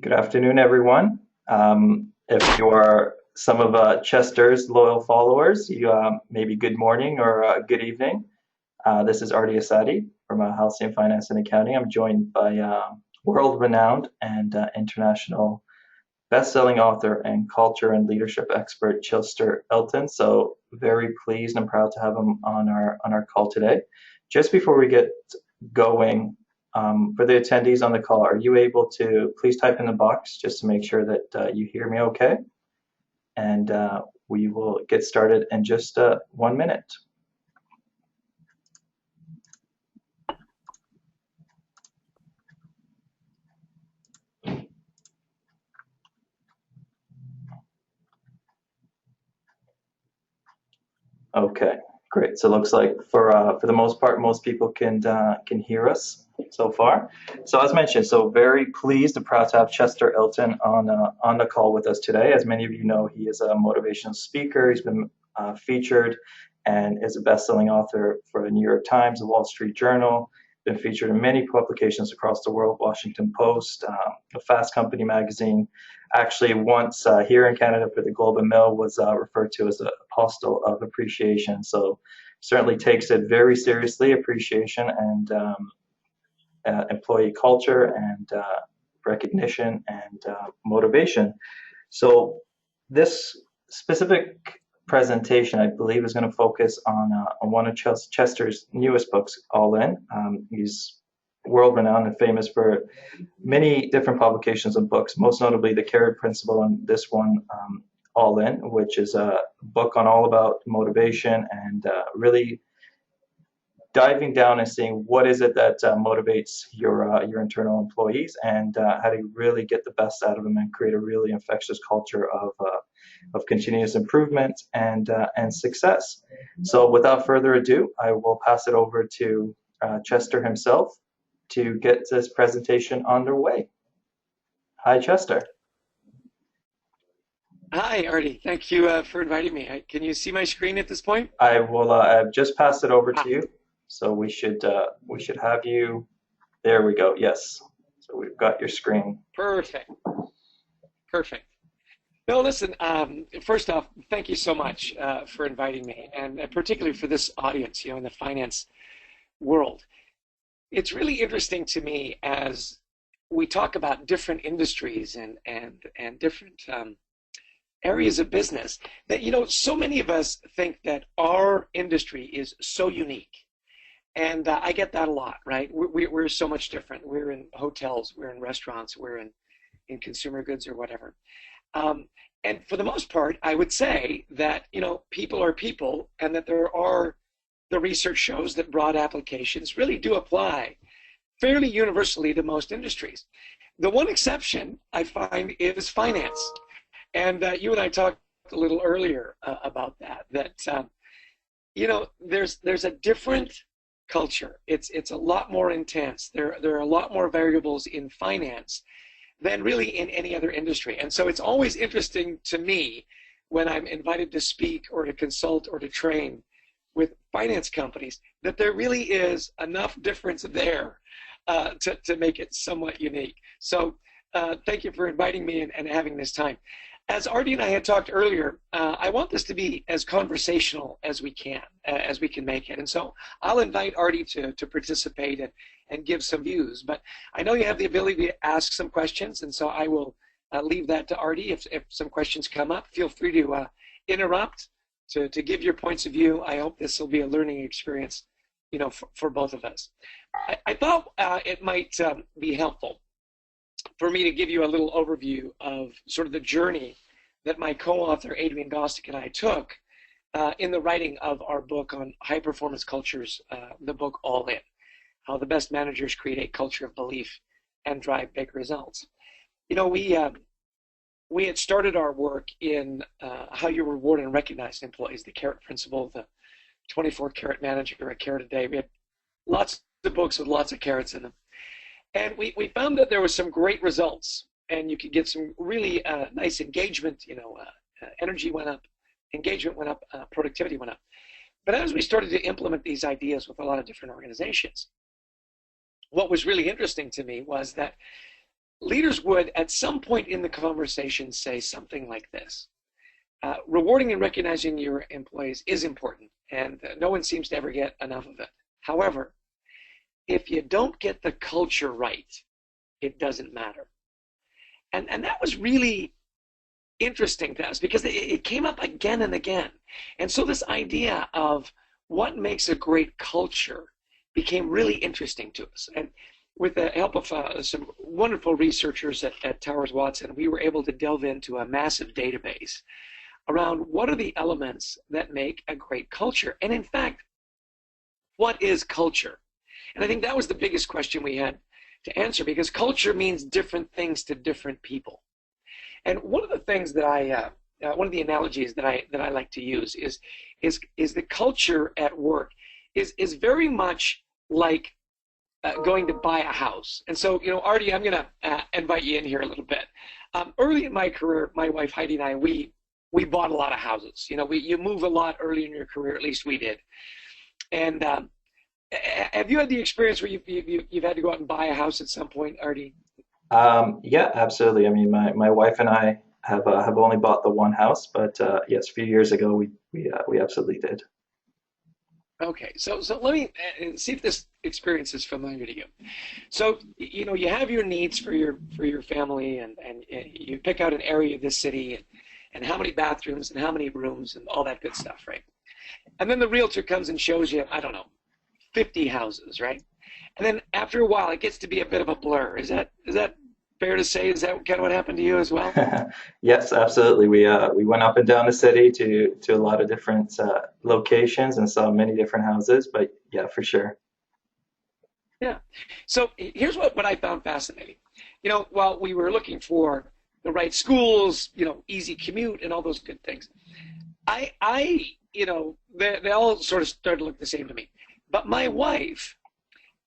Good afternoon, everyone. If you are some of Chester's loyal followers, you maybe good morning or good evening. This is Artie Asadi from Halcyon Finance and Accounting. I'm joined by world-renowned and international best-selling author and culture and leadership expert Chester Elton. So very pleased and proud to have him on our call today. Just before we get going, for the attendees on the call, are you able to please type in the box just to make sure that you hear me okay? And we will get started in just 1 minute. Okay, great. So it looks like for the most part, most people can hear us so far. So as mentioned, so very pleased and proud to have Chester Elton on the call with us today. As many of you know, he is a motivational speaker. He's been featured and is a best-selling author for the New York Times, the Wall Street Journal. Been featured in many publications across the world, Washington Post, Fast Company magazine. Actually, once here in Canada for the Globe and Mail was referred to as an apostle of appreciation. So certainly takes it very seriously, appreciation and employee culture and recognition and motivation. So this specific presentation, I believe, is going to focus on one of Chester's newest books, All In. He's world renowned and famous for many different publications and books, most notably The Carrot Principle and this one, All In, which is a book on all about motivation and really diving down and seeing what is it that motivates your internal employees and how to really get the best out of them and create a really infectious culture of continuous improvement and success. So without further ado, I will pass it over to Chester himself to get this presentation underway. Hi, Chester. Hi, Artie. Thank you for inviting me. Can you see my screen at this point? I will I've just passed it over to Ah, you. So we should have you. There we go. Yes. So we've got your screen. perfect. Perfect. No, listen, first off, thank you so much for inviting me, and particularly for this audience, in the finance world. It's really interesting to me as we talk about different industries and different areas of business that, so many of us think that our industry is so unique. And I get that a lot, right? We're so much different. We're in hotels, we're in restaurants, we're in consumer goods or whatever. Um, and for the most part, I would say that, people are people and that the research shows that broad applications really do apply fairly universally to most industries. The one exception I find is finance. And you and I talked a little earlier about that there's a different culture. It's a lot more intense. There are a lot more variables in finance than really in any other industry. And so it's always interesting to me when I'm invited to speak or to consult or to train with finance companies that there really is enough difference there to make it somewhat unique. So thank you for inviting me and having this time. As Artie and I had talked earlier, I want this to be as conversational as we can make it. And so I'll invite Artie to participate and give some views. But I know you have the ability to ask some questions, and so I will leave that to Artie. If some questions come up, feel free to interrupt, to give your points of view. I hope this will be a learning experience, for both of us. I thought it might be helpful for me to give you a little overview of sort of the journey that my co-author Adrian Gostick and I took in the writing of our book on high performance cultures, the book All In, how the best managers create a culture of belief and drive big results. We had started our work in how you reward and recognize employees, the carrot principle, the 24 carrot manager, a carrot a day. We had lots of books with lots of carrots in them. And we found that there was some great results, and you could get some really nice engagement. Energy went up, engagement went up, productivity went up. But as we started to implement these ideas with a lot of different organizations, what was really interesting to me was that leaders would, at some point in the conversation, say something like this. Rewarding and recognizing your employees is important, and no one seems to ever get enough of it. However, if you don't get the culture right, it doesn't matter. And that was really interesting to us because it came up again and again. And so this idea of what makes a great culture became really interesting to us. And with the help of some wonderful researchers at Towers Watson, we were able to delve into a massive database around what are the elements that make a great culture. And in fact, what is culture? And I think that was the biggest question we had to answer, because culture means different things to different people. And one of the things that one of the analogies that I like to use is the culture at work is very much like going to buy a house. And so, Artie, I'm going to invite you in here a little bit. Early in my career, my wife Heidi and I, we bought a lot of houses. You move a lot early in your career, at least we did. And have you had the experience where you've had to go out and buy a house at some point, Artie? Yeah, absolutely. I mean, my wife and I have only bought the one house, but yes, a few years ago we absolutely did. Okay, so let me see if this experience is familiar to you. So you have your needs for your family, and you pick out an area of the city, and how many bathrooms and how many rooms and all that good stuff, right? And then the realtor comes and shows you, I don't know, 50 houses, right? And then after a while, it gets to be a bit of a blur. Is that fair to say? Is that kind of what happened to you as well? Yes, absolutely. We went up and down the city to a lot of different locations and saw many different houses, but yeah, for sure. Yeah. So here's what I found fascinating. While we were looking for the right schools, easy commute and all those good things, they all sort of started to look the same to me. But my wife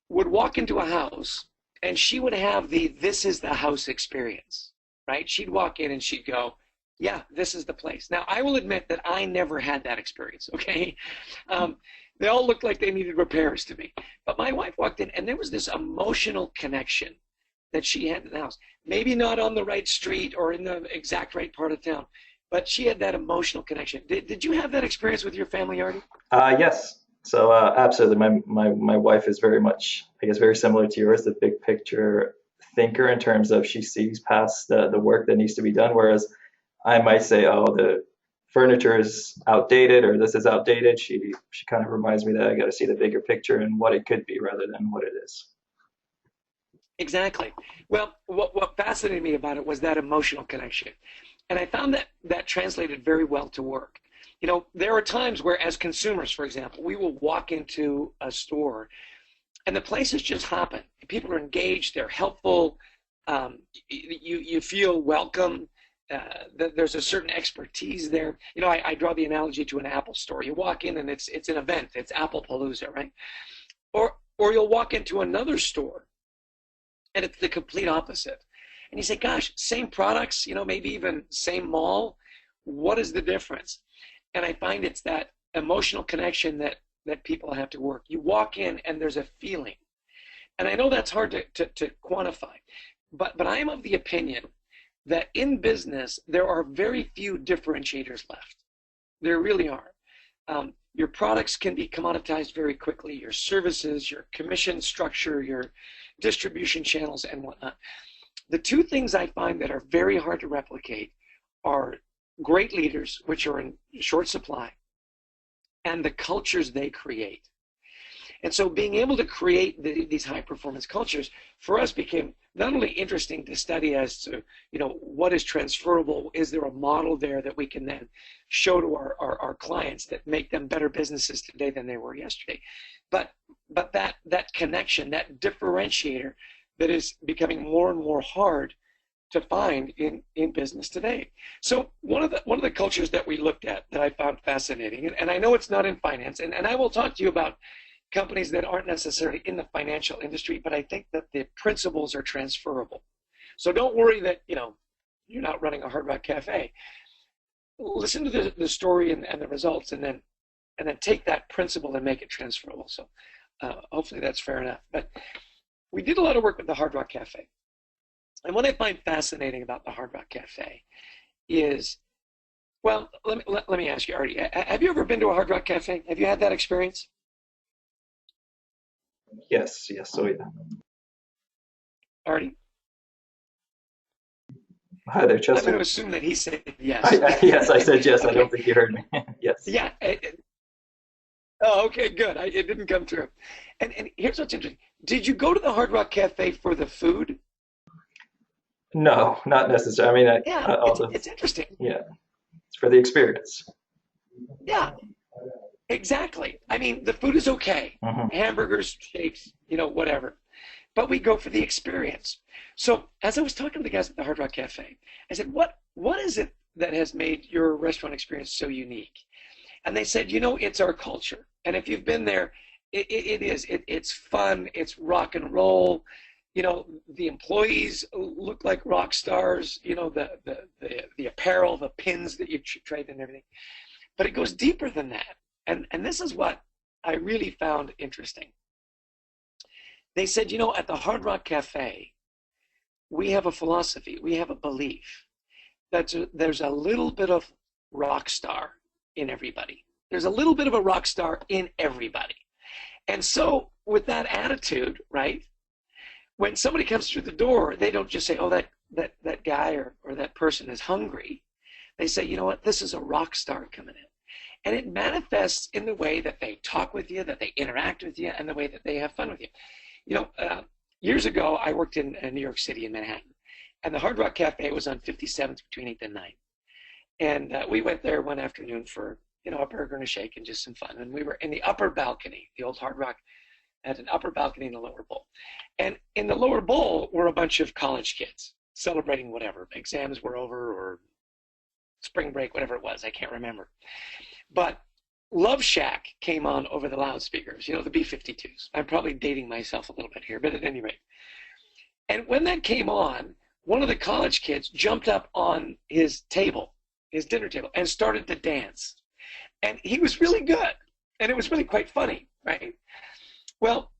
would walk into a house and she would have this is the house experience, right? She'd walk in and she'd go, yeah, this is the place. Now, I will admit that I never had that experience, okay? They all looked like they needed repairs to me. But my wife walked in and there was this emotional connection that she had in the house. Maybe not on the right street or in the exact right part of town, but she had that emotional connection. Did you have that experience with your family, Artie? Yes. So absolutely, my wife is very much, I guess, very similar to yours, the big picture thinker in terms of she sees past the work that needs to be done, whereas I might say, oh, the furniture is outdated or this is outdated. She kind of reminds me that I got to see the bigger picture and what it could be rather than what it is. Exactly. Well, what fascinated me about it was that emotional connection. And I found that translated very well to work. There are times where, as consumers, for example, we will walk into a store and the place is just hopping. People are engaged, they're helpful, you feel welcome, there's a certain expertise there. I draw the analogy to an Apple store. You walk in and it's an event, it's Apple Palooza, right? Or you'll walk into another store and it's the complete opposite. And you say, gosh, same products, maybe even same mall. What is the difference? And I find it's that emotional connection that people have to work. You walk in and there's a feeling. And I know that's hard to quantify, but I am of the opinion that in business, there are very few differentiators left. There really are. Your products can be commoditized very quickly, your services, your commission structure, your distribution channels, and whatnot. The two things I find that are very hard to replicate are great leaders, which are in short supply, and the cultures they create. And so being able to create these high performance cultures for us became not only interesting to study as to, what is transferable, is there a model there that we can then show to our clients that make them better businesses today than they were yesterday, but that connection, that differentiator that is becoming more and more hard to find in business today. So one of the cultures that we looked at that I found fascinating, and I know it's not in finance, and I will talk to you about companies that aren't necessarily in the financial industry, but I think that the principles are transferable. So don't worry that you're not running a Hard Rock Cafe. Listen to the story and the results, and then take that principle and make it transferable. So hopefully that's fair enough. But we did a lot of work with the Hard Rock Cafe. And what I find fascinating about the Hard Rock Cafe is, well, let me ask you, Artie, have you ever been to a Hard Rock Cafe? Have you had that experience? Yes, yes. So yeah. Artie? Hi there, I'm going Chester. to assume that he said yes. Yes, I said yes. I don't Okay. think you heard me. Yes. Yeah. Oh, okay, good. It didn't come through. And here's what's interesting. Did you go to the Hard Rock Cafe for the food? No, not necessarily. I mean, Yeah, also, it's interesting. yeah, it's for the experience. Yeah, exactly. I mean, the food is okay. Hmm. Hamburgers, shakes, whatever. But we go for the experience. So as I was talking to the guys at the Hard Rock Cafe, I said, what is it that has made your restaurant experience so unique? And they said, it's our culture. And if you've been there, it is. It's fun. It's rock and roll. The employees look like rock stars. The apparel, the pins that you trade and everything. But it goes deeper than that. And this is what I really found interesting. They said, at the Hard Rock Cafe, we have a philosophy, we have a belief that there's a little bit of rock star in everybody. There's a little bit of a rock star in everybody. And so with that attitude, right, when somebody comes through the door, they don't just say, oh, that guy or that person is hungry. They say, you know what, this is a rock star coming in. And it manifests in the way that they talk with you, that they interact with you, and the way that they have fun with you. Years ago, I worked in New York City in Manhattan, and the Hard Rock Cafe was on 57th between 8th and 9th. And we went there one afternoon for, a burger and a shake and just some fun. And we were in the upper balcony. The old Hard Rock had an upper balcony in the lower bowl. And in the lower bowl were a bunch of college kids celebrating whatever. Exams were over or spring break, whatever it was. I can't remember. But Love Shack came on over the loudspeakers, the B-52s. I'm probably dating myself a little bit here, but at any rate. And when that came on, one of the college kids jumped up on his table, his dinner table, and started to dance. And he was really good. And it was really quite funny, right? Well,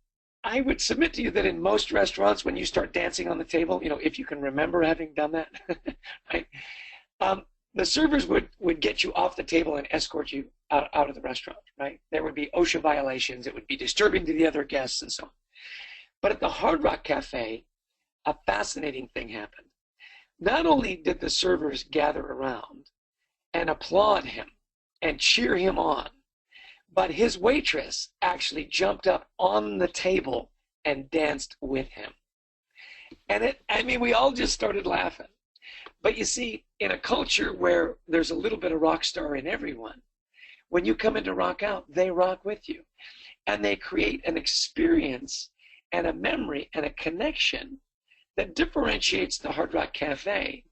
I would submit to you that in most restaurants, when you start dancing on the table, if you can remember having done that, right? The servers would get you off the table and escort you out of the restaurant, right? There would be OSHA violations. It would be disturbing to the other guests and so on. But at the Hard Rock Cafe, a fascinating thing happened. Not only did the servers gather around and applaud him and cheer him on, but his waitress actually jumped up on the table and danced with him. And we all just started laughing. But you see, in a culture where there's a little bit of rock star in everyone, when you come in to rock out, they rock with you. And they create an experience and a memory and a connection that differentiates the Hard Rock Cafe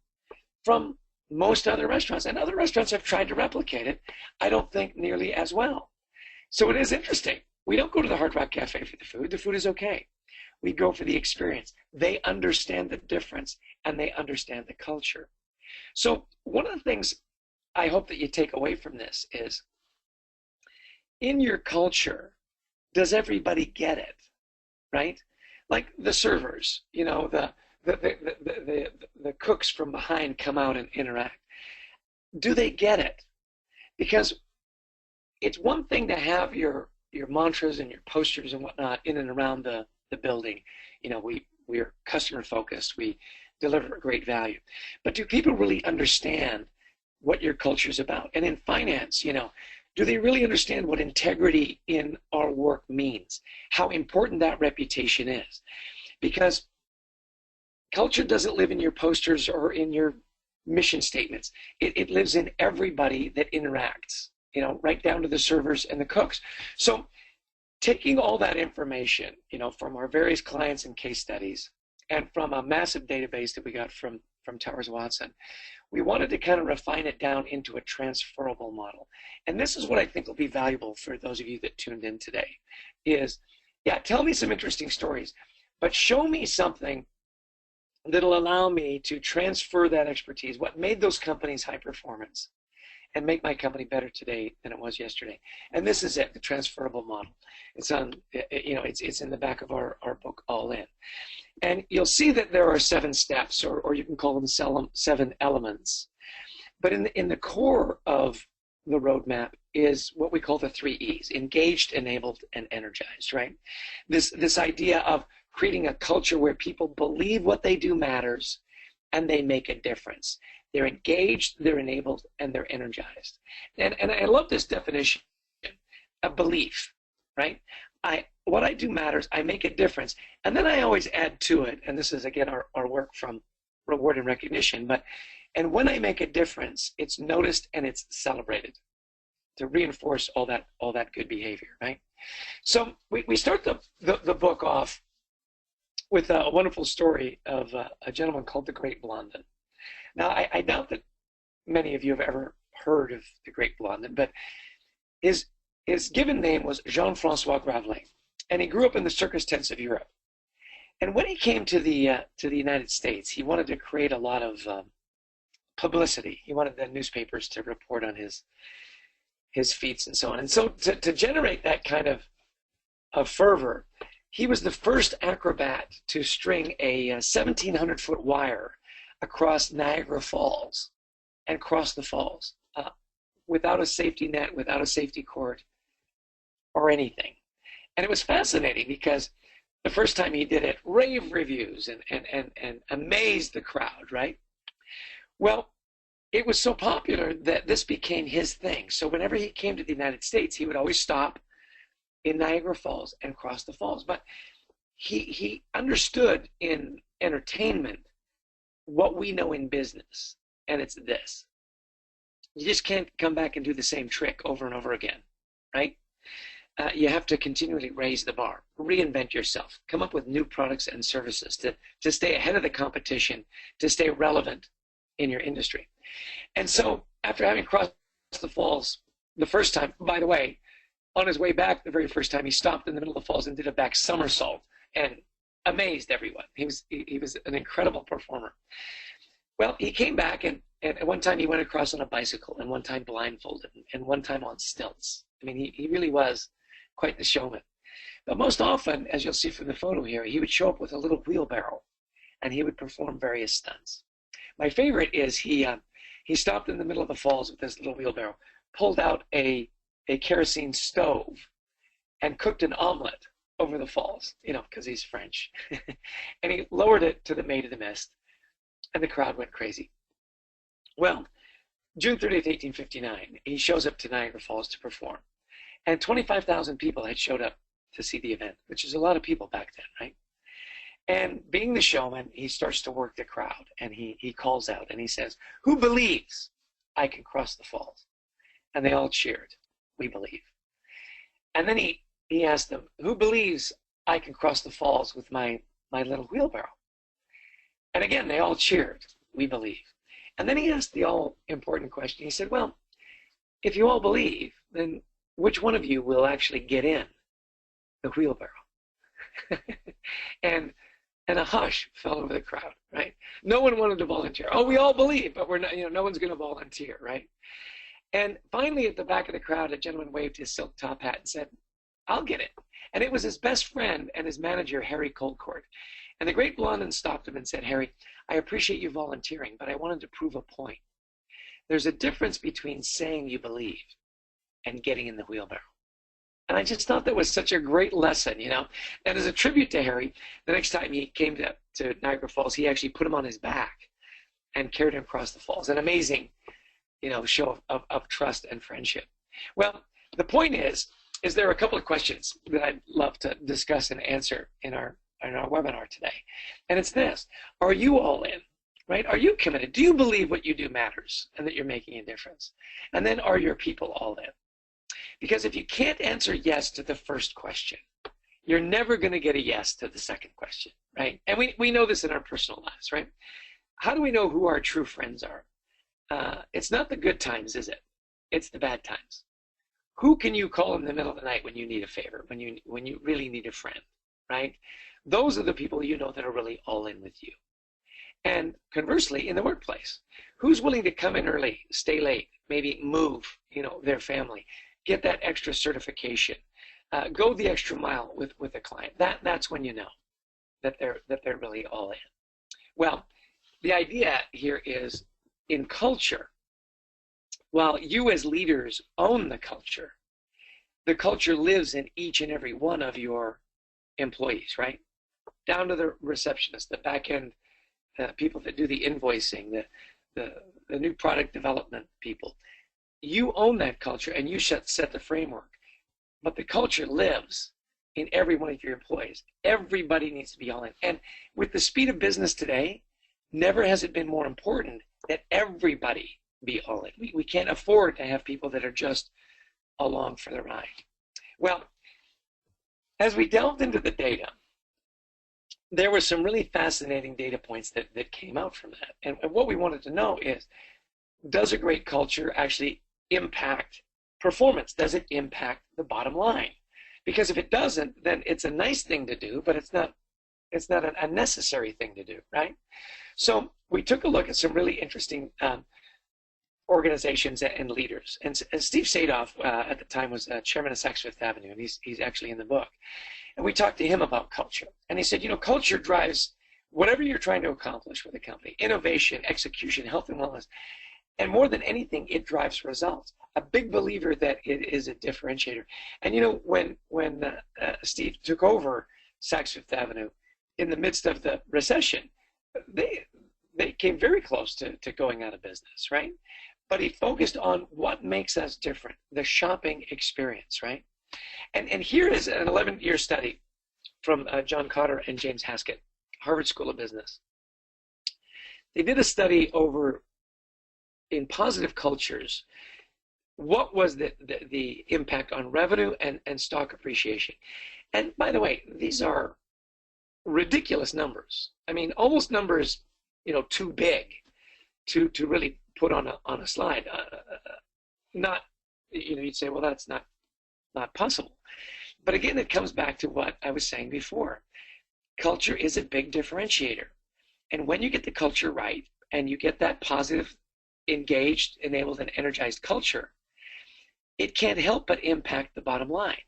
from most other restaurants. And other restaurants have tried to replicate it, I don't think nearly as well. So it is interesting. We don't go to the Hard Rock Cafe for the food. The food is okay. We go for the experience. They understand the difference and they understand the culture. So one of the things I hope that you take away from this is, in your culture, does everybody get it, right? Like the servers, the cooks from behind come out and interact. Do they get it? Because it's one thing to have your mantras and your posters and whatnot in and around the building. We're customer focused. We deliver great value. But do people really understand what your culture is about? And in finance, do they really understand what integrity in our work means? How important that reputation is? Because culture doesn't live in your posters or in your mission statements. It lives in everybody that interacts, right down to the servers and the cooks. So taking all that information, from our various clients and case studies, and from a massive database that we got from Towers Watson, we wanted to kind of refine it down into a transferable model. And this is what I think will be valuable for those of you that tuned in today is, tell me some interesting stories, but show me something that'll allow me to transfer that expertise, what made those companies high performance, and make my company better today than it was yesterday. And this is it, the transferable model. It's on, it's in the back of our book, All In. And you'll see that there are 7 steps, or you can call them 7 elements. But in the core of the roadmap is what we call the 3 E's: engaged, enabled, and energized, right? This idea of creating a culture where people believe what they do matters and they make a difference. They're engaged, they're enabled, and they're energized. And I love this definition, a belief, right? What I do matters, I make a difference. And then I always add to it, and this is again our work from reward and recognition, and when I make a difference, it's noticed and it's celebrated to reinforce all that good behavior, right? So we start the book off with a wonderful story of a gentleman called the Great Blondin. Now, I doubt that many of you have ever heard of the Great Blondin, but his given name was Jean-Francois Gravelin, and he grew up in the circus tents of Europe. And when he came to the United States, he wanted to create a lot of publicity. He wanted the newspapers to report on his feats and so on. And so to generate that kind of fervor, he was the first acrobat to string a 1,700-foot wire across Niagara Falls and cross the falls without a safety net, without a safety cord, or anything. And it was fascinating because the first time he did it, rave reviews and amazed the crowd, right? Well, it was so popular that this became his thing. So whenever he came to the United States, he would always stop in Niagara Falls and cross the falls. But he understood in entertainment what we know in business, and it's this. You just can't come back and do the same trick over and over again, right? You have to continually raise the bar, reinvent yourself, come up with new products and services to stay ahead of the competition, to stay relevant in your industry. And so after having crossed the falls the first time, by the way, on his way back the very first time, he stopped in the middle of the falls and did a back somersault and amazed everyone. He was an incredible performer. Well, he came back, and one time he went across on a bicycle, and one time blindfolded, and one time on stilts. I mean, he really was quite the showman. But most often, as you'll see from the photo here, he would show up with a little wheelbarrow, and he would perform various stunts. My favorite is he stopped in the middle of the falls with this little wheelbarrow, pulled out a kerosene stove, and cooked an omelet over the falls, because he's French. And he lowered it to the Maid of the Mist, and the crowd went crazy. Well, June 30th, 1859, he shows up to Niagara Falls to perform. And 25,000 people had showed up to see the event, which is a lot of people back then, right? And being the showman, he starts to work the crowd, and he calls out, and he says, "Who believes I can cross the falls?" And they all cheered, "We believe." And then he asked them, "Who believes I can cross the falls with my little wheelbarrow?" And again, they all cheered, "We believe." And then he asked the all-important question. He said, "Well, if you all believe, then which one of you will actually get in the wheelbarrow?" and a hush fell over the crowd, right? No one wanted to volunteer. Oh, we all believe, but we're not, no one's going to volunteer, right? And finally, at the back of the crowd, a gentleman waved his silk top hat and said, "I'll get it." And it was his best friend and his manager, Harry Coldcourt. And the Great Blondin stopped him and said, "Harry, I appreciate you volunteering, but I wanted to prove a point. There's a difference between saying you believe and getting in the wheelbarrow." And I just thought that was such a great lesson, And as a tribute to Harry, the next time he came to Niagara Falls, he actually put him on his back and carried him across the falls. An amazing, show of trust and friendship. Well, the point is there are a couple of questions that I'd love to discuss and answer in our webinar today. And it's this: are you all in? Right? Are you committed? Do you believe what you do matters and that you're making a difference? And then are your people all in? Because if you can't answer yes to the first question, you're never going to get a yes to the second question, right? And we know this in our personal lives, right? How do we know who our true friends are? It's not the good times, is it? It's the bad times. Who can you call in the middle of the night when you need a favor, when you really need a friend, right? Those are the people that are really all in with you. And conversely, in the workplace, who's willing to come in early, stay late, maybe move, their family, get that extra certification, go the extra mile with a client? That's when you know. that they're really all in. Well, the idea here is in culture, while you as leaders own the culture lives in each and every one of your employees, right? Down to the receptionist, the back end people that do the invoicing, the new product development people. You own that culture and you set the framework. But the culture lives in every one of your employees. Everybody needs to be all in. And with the speed of business today, never has it been more important that everybody be all in. We can't afford to have people that are just along for the ride. Well, as we delved into the data, there were some really fascinating data points that came out from that. And what we wanted to know is, does a great culture actually impact performance? Does it impact the bottom line? Because if it doesn't, then it's a nice thing to do, but it's not a necessary thing to do, right? So we took a look at some really interesting organizations and leaders. And Steve Sadoff at the time was chairman of Saks Fifth Avenue, and he's actually in the book. And we talked to him about culture. And he said, culture drives whatever you're trying to accomplish with a company: innovation, execution, health and wellness. And more than anything, it drives results. A big believer that it is a differentiator. And when Steve took over Saks Fifth Avenue in the midst of the recession, they came very close to going out of business, right? But he focused on what makes us different, the shopping experience, right? And here is an 11-year study from John Cotter and James Haskett, Harvard School of Business. They did a study over, in positive cultures, what was the impact on revenue and stock appreciation. And by the way, these are ridiculous numbers. I mean, almost numbers, too big to really put on a slide. Not, you'd say, well, that's not possible. But again, it comes back to what I was saying before. Culture is a big differentiator. And when you get the culture right and you get that positive, engaged, enabled, and energized culture, it can't help but impact the bottom line,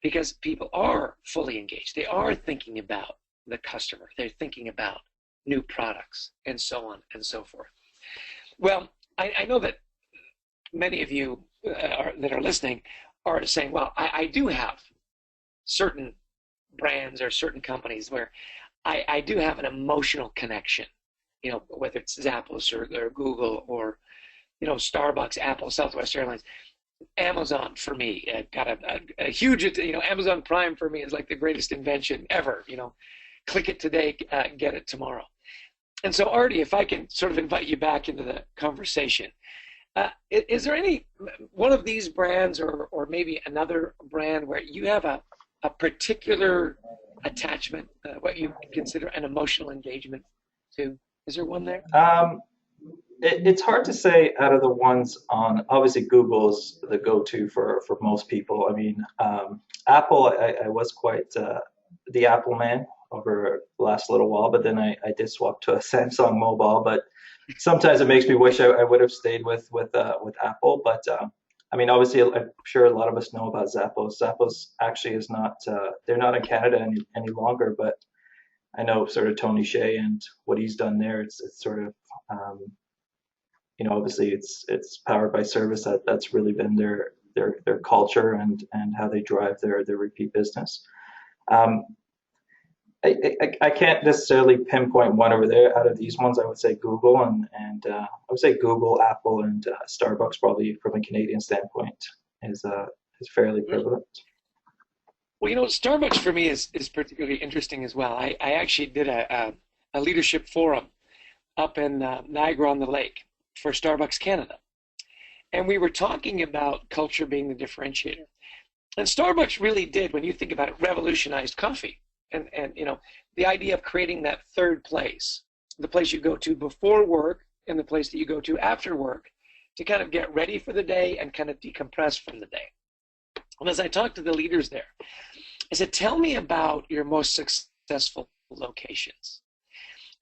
because people are fully engaged. They are thinking about the customer. They're thinking about new products and so on and so forth. Well, I know that many of you that are listening are saying, well, I do have certain brands or certain companies where I do have an emotional connection, whether it's Zappos or Google or, Starbucks, Apple, Southwest Airlines, Amazon for me. Got a huge, Amazon Prime for me is like the greatest invention ever. Click it today, get it tomorrow. And so, Artie, if I can sort of invite you back into the conversation, is there any one of these brands or maybe another brand where you have a particular attachment, what you consider an emotional engagement to? Is there one there? It's hard to say out of the ones on, obviously Google's the go-to for most people. I mean, Apple, I was quite the Apple man over the last little while, but then I did swap to a Samsung mobile. But sometimes it makes me wish I would have stayed with Apple. But I mean, obviously, I'm sure a lot of us know about Zappos. Zappos actually is not, they're not in Canada any longer, but I know sort of Tony Hsieh and what he's done there. It's sort of, obviously it's powered by service. That's really been their culture and how they drive their repeat business. I can't necessarily pinpoint one over there. Out of these ones, I would say Google and I would say Google, Apple, and Starbucks probably from a Canadian standpoint is fairly prevalent. Well, Starbucks for me is particularly interesting as well. I actually did a leadership forum up in Niagara-on-the-Lake for Starbucks Canada. And we were talking about culture being the differentiator. And Starbucks really did, when you think about it, revolutionized coffee. And the idea of creating that third place, the place you go to before work and the place that you go to after work to kind of get ready for the day and kind of decompress from the day. And as I talked to the leaders there, I said, tell me about your most successful locations.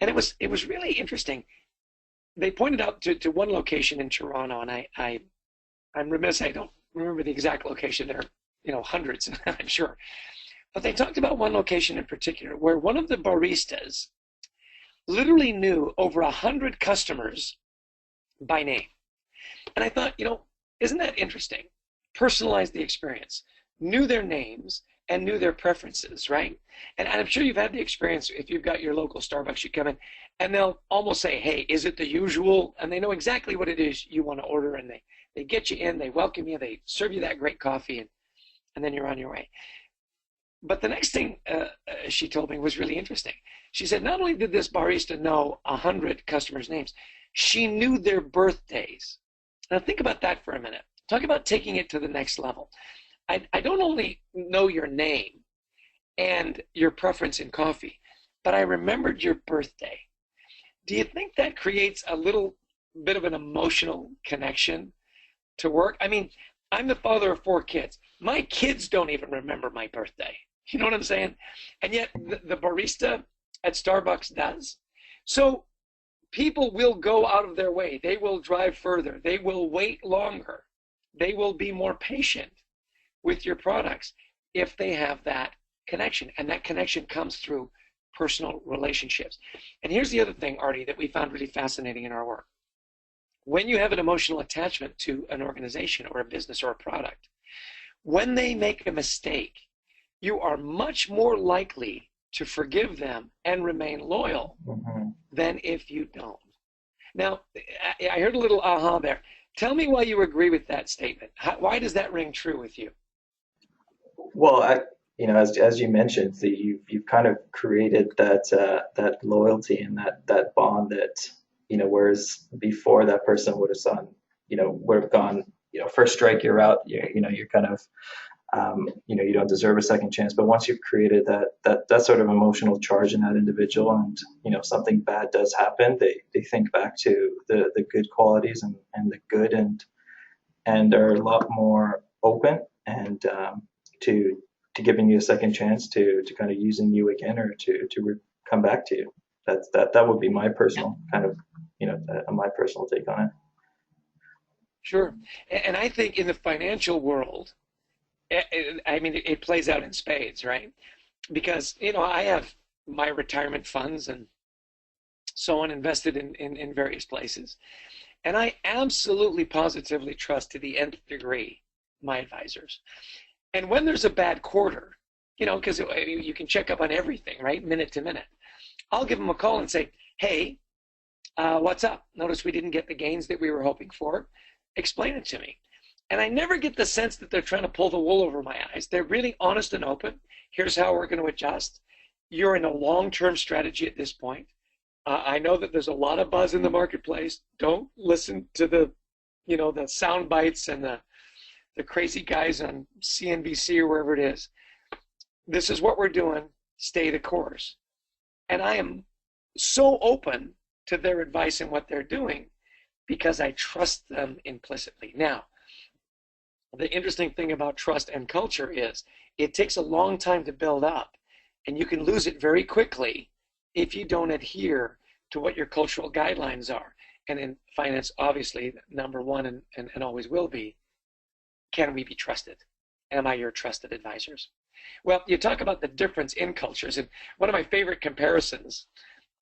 And it was really interesting. They pointed out to one location in Toronto, and I'm remiss, I don't remember the exact location. There are, hundreds, I'm sure. But they talked about one location in particular where one of the baristas literally knew over 100 customers by name. And I thought, isn't that interesting? Personalized the experience, knew their names and knew their preferences, right? And I'm sure you've had the experience if you've got your local Starbucks, you come in and they'll almost say, hey, is it the usual? And they know exactly what it is you want to order, and they get you in, they welcome you, they serve you that great coffee, and then you're on your way. But the next thing she told me was really interesting. She said not only did this barista know 100 customers' names, she knew their birthdays. Now think about that for a minute. Talk about taking it to the next level. I don't only know your name and your preference in coffee, but I remembered your birthday. Do you think that creates a little bit of an emotional connection to work? I mean, I'm the father of 4 kids. My kids don't even remember my birthday. You know what I'm saying? And yet the barista at Starbucks does. So people will go out of their way. They will drive further. They will wait longer. They will be more patient with your products if they have that connection. And that connection comes through personal relationships. And here's the other thing, Artie, that we found really fascinating in our work. When you have an emotional attachment to an organization or a business or a product, when they make a mistake, you are much more likely to forgive them and remain loyal than if you don't. Now, I heard a little aha there. Tell me why you agree with that statement. Why does that ring true with you? Well, as you mentioned, you've kind of created that loyalty and that bond that, whereas before that person would have gone, first strike, you're out. You're kind of, you don't deserve a second chance. But once you've created that sort of emotional charge in that individual, and something bad does happen, they think back to the good qualities and the good, and are a lot more open and to giving you a second chance to kind of using you again, or to come back to you. That would be my personal kind of my personal take on it. Sure. And I think in the financial world, it plays out in spades, right? Because, I have my retirement funds and so on invested in various places. And I absolutely positively trust to the nth degree my advisors. And when there's a bad quarter, because you can check up on everything, right? Minute to minute. I'll give them a call and say, hey, what's up? Notice we didn't get the gains that we were hoping for. Explain it to me. And I never get the sense that they're trying to pull the wool over my eyes. They're really honest and open. Here's how we're going to adjust. You're in a long-term strategy at this point. I know that there's a lot of buzz in the marketplace. Don't listen to the sound bites and the crazy guys on CNBC or wherever it is. This is what we're doing. Stay the course. And I am so open to their advice and what they're doing because I trust them implicitly. Now, the interesting thing about trust and culture is it takes a long time to build up, and you can lose it very quickly if you don't adhere to what your cultural guidelines are. And in finance, obviously, number one and always will be, can we be trusted? Am I your trusted advisors? Well, you talk about the difference in cultures, and one of my favorite comparisons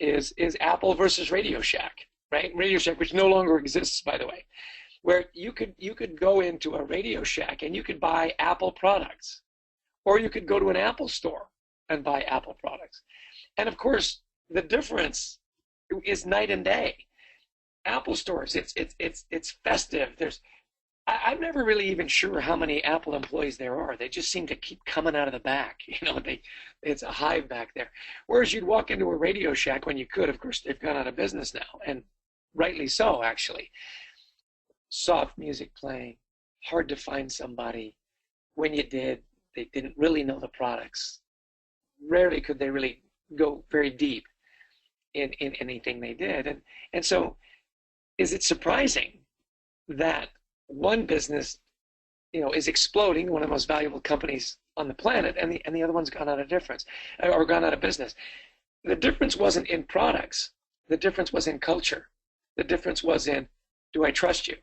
is Apple versus Radio Shack, right? Radio Shack, which no longer exists, by the way, where you could go into a Radio Shack and you could buy Apple products, or you could go to an Apple store and buy Apple products. And of course, the difference is night and day. Apple stores, it's festive. I'm never really even sure how many Apple employees there are. They just seem to keep coming out of the back. It's a hive back there. Whereas you'd walk into a Radio Shack when you could. Of course, they've gone out of business now, and rightly so, actually. Soft music playing, hard to find somebody. When you did, they didn't really know the products. Rarely could they really go very deep in anything they did. And so, is it surprising that one business, is exploding, one of the most valuable companies on the planet, and the other one's gone out of business? The difference wasn't in products. The difference was in culture. The difference was in, do I trust you?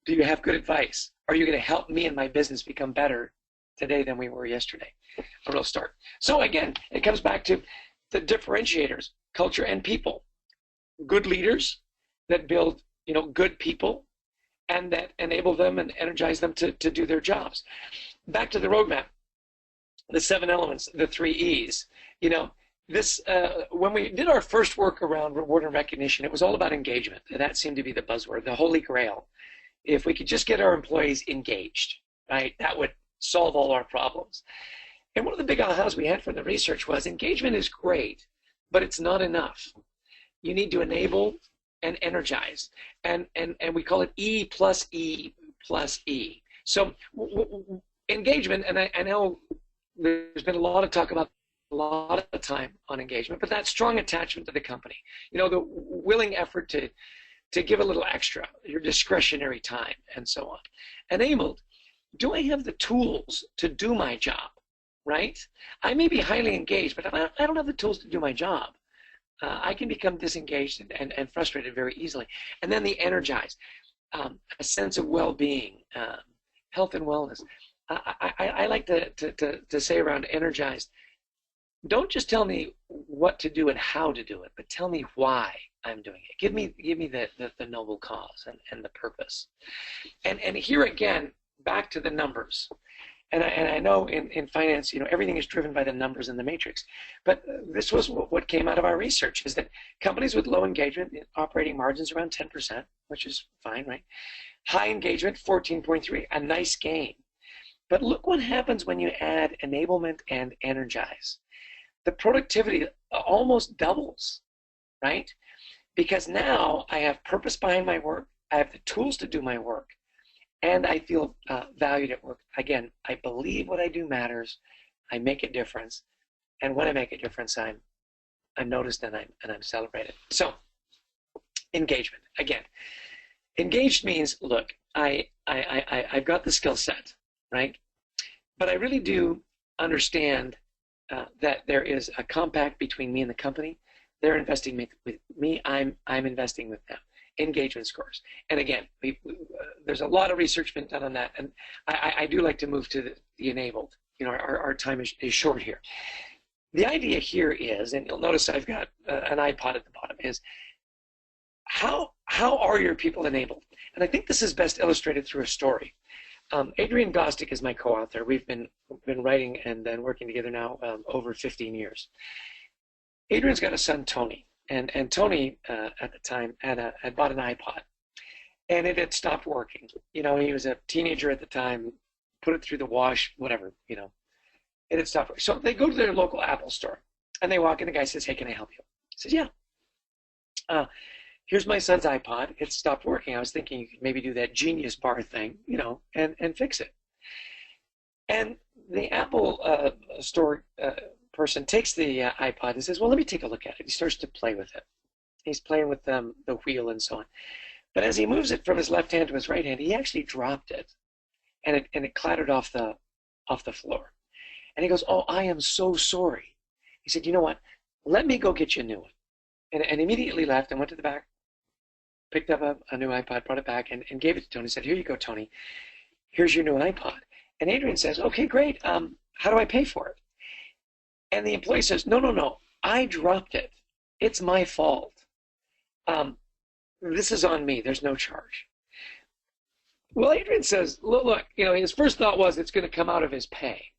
Do you have good advice? Are you going to help me and my business become better today than we were yesterday. A real start. So again, it comes back to the differentiators, culture and people. Good leaders that build, good people and that enable them and energize them to do their jobs. Back to the roadmap, the 7 elements, the 3 E's. This when we did our first work around reward and recognition, it was all about engagement. And that seemed to be the buzzword, the holy grail. If we could just get our employees engaged, right, that would solve all our problems. And one of the big ahas we had from the research was engagement is great, but it's not enough. You need to enable and energize. And we call it E plus E plus E. So engagement, and I know there's been a lot of talk about a lot of time on engagement, but that strong attachment to the company, the willing effort to give a little extra, your discretionary time, and so on. Enabled, do I have the tools to do my job, right? I may be highly engaged, but if I don't have the tools to do my job, I can become disengaged and frustrated very easily. And then the energized, a sense of well-being, health and wellness. I like to say around energized, don't just tell me what to do and how to do it, but tell me why I'm doing it. Give me the noble cause and the purpose. And here again, back to the numbers. And I know in finance, everything is driven by the numbers in the matrix. But this was what came out of our research, is that companies with low engagement, operating margins around 10%, which is fine, right? High engagement, 14.3, a nice gain. But look what happens when you add enablement and energize. The productivity almost doubles, right? Because now I have purpose behind my work, I have the tools to do my work, and I feel valued at work. Again, I believe what I do matters. I make a difference, and when I make a difference, I'm noticed and I'm celebrated. So, engagement. Again, engaged means, look, I've got the skill set, right? But I really do understand that there is a compact between me and the company. They're investing with me. I'm investing with them. Engagement scores. And again, there's a lot of research been done on that. And I do like to move to the enabled. Our time is short here. The idea here is, and you'll notice I've got an iPod at the bottom, is how are your people enabled? And I think this is best illustrated through a story. Adrian Gostick is my co-author. We've been writing and then working together now over 15 years. Adrian's got a son, Tony, and Tony at the time had bought an iPod, and it had stopped working. He was a teenager at the time, put it through the wash, whatever, it had stopped working. So they go to their local Apple store, and they walk in. The guy says, "Hey, can I help you?" He says, "Yeah. Here's my son's iPod. It stopped working. I was thinking you could maybe do that Genius Bar thing, and fix it." And the Apple store person takes the iPod and says, "Well, let me take a look at it." He starts to play with it. He's playing with the wheel and so on. But as he moves it from his left hand to his right hand, he actually dropped it, and it clattered off the floor. And he goes, "Oh, I am so sorry." He said, "You know what? Let me go get you a new one." And immediately left and went to the back, picked up a new iPod, brought it back, and gave it to Tony. Said, "Here you go, Tony. Here's your new iPod." And Adrian says, "Okay, great. How do I pay for it?" And the employee says, No. I dropped it. It's my fault. This is on me. There's no charge." Well, Adrian says, look, his first thought was it's going to come out of his pay,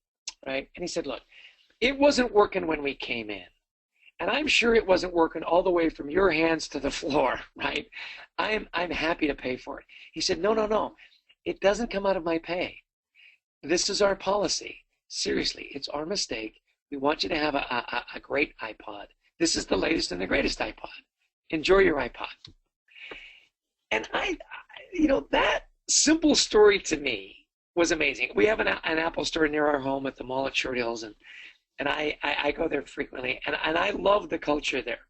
right? And he said, "Look, it wasn't working when we came in. And I'm sure it wasn't working all the way from your hands to the floor, right? I'm happy to pay for it." He said, No. It doesn't come out of my pay. This is our policy. Seriously, it's our mistake. We want you to have a great iPod. This is the latest and the greatest iPod. Enjoy your iPod. And that simple story to me was amazing. We have an Apple store near our home at the mall at Short Hills, and I go there frequently, and I love the culture there.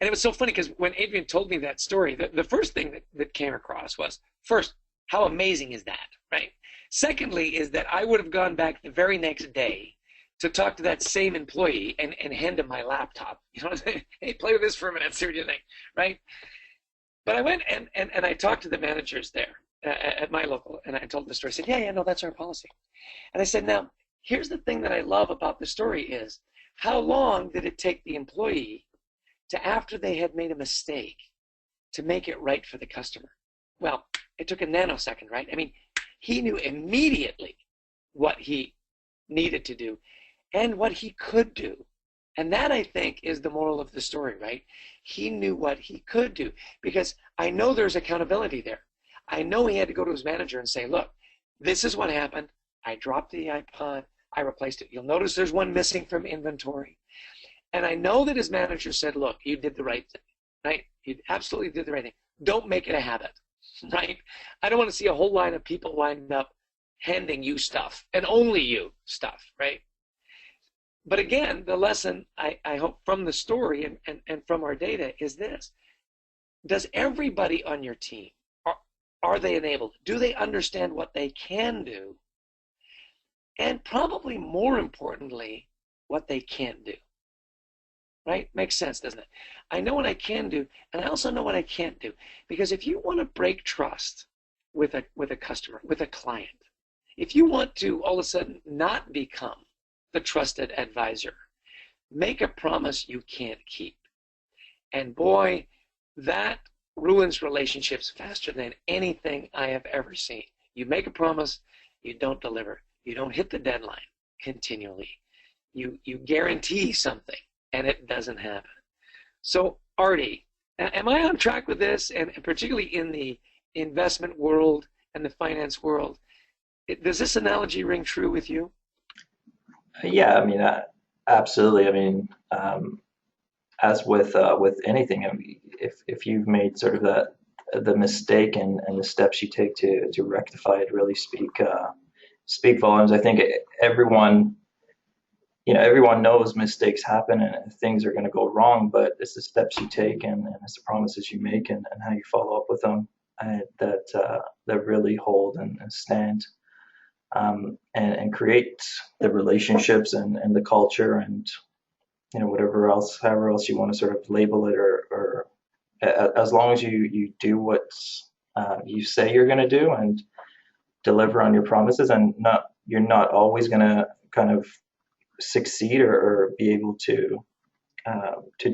And it was so funny because when Adrian told me that story, the first thing that came across was, first, how amazing is that, right? Secondly, is that I would have gone back the very next day to talk to that same employee and hand him my laptop. Hey, play with this for a minute, see what you think, right? But I went and I talked to the managers there, at my local, and I told the story. I said, yeah, no, that's our policy. And I said, now, here's the thing that I love about the story is, how long did it take the employee to, after they had made a mistake, to make it right for the customer? Well, it took a nanosecond, right? I mean, he knew immediately what he needed to do and what he could do. And that, I think, is the moral of the story, right? He knew what he could do, because I know there's accountability there. I know he had to go to his manager and say, look, this is what happened. I dropped the iPod. I replaced it. You'll notice there's one missing from inventory. And I know that his manager said, look, you did the right thing, right? You absolutely did the right thing. Don't make it a habit, right? I don't want to see a whole line of people lined up handing you stuff, and only you stuff, right? But again, the lesson I hope from the story and from our data is this. Does everybody on your team, are they enabled? Do they understand what they can do? And probably more importantly, what they can't do. Right? Makes sense, doesn't it? I know what I can do, and I also know what I can't do. Because if you want to break trust with a customer, with a client, if you want to all of a sudden not become the trusted advisor, make a promise you can't keep. And boy, that ruins relationships faster than anything I have ever seen. You make a promise, you don't deliver. You don't hit the deadline continually. You guarantee something, and it doesn't happen. So, Artie, am I on track with this? And particularly in the investment world and the finance world, does this analogy ring true with you? Yeah, I mean, absolutely. I mean, as with anything, I mean, if you've made sort of the mistake and the steps you take to rectify it really speak volumes. I think everyone, everyone knows mistakes happen and things are going to go wrong, but it's the steps you take and it's the promises you make and how you follow up with them that really hold and stand. And create the relationships and the culture and whatever else, however else you want to sort of label it, or as long as you do what you say you're going to do and deliver on your promises, and you're not always going to kind of succeed or be able to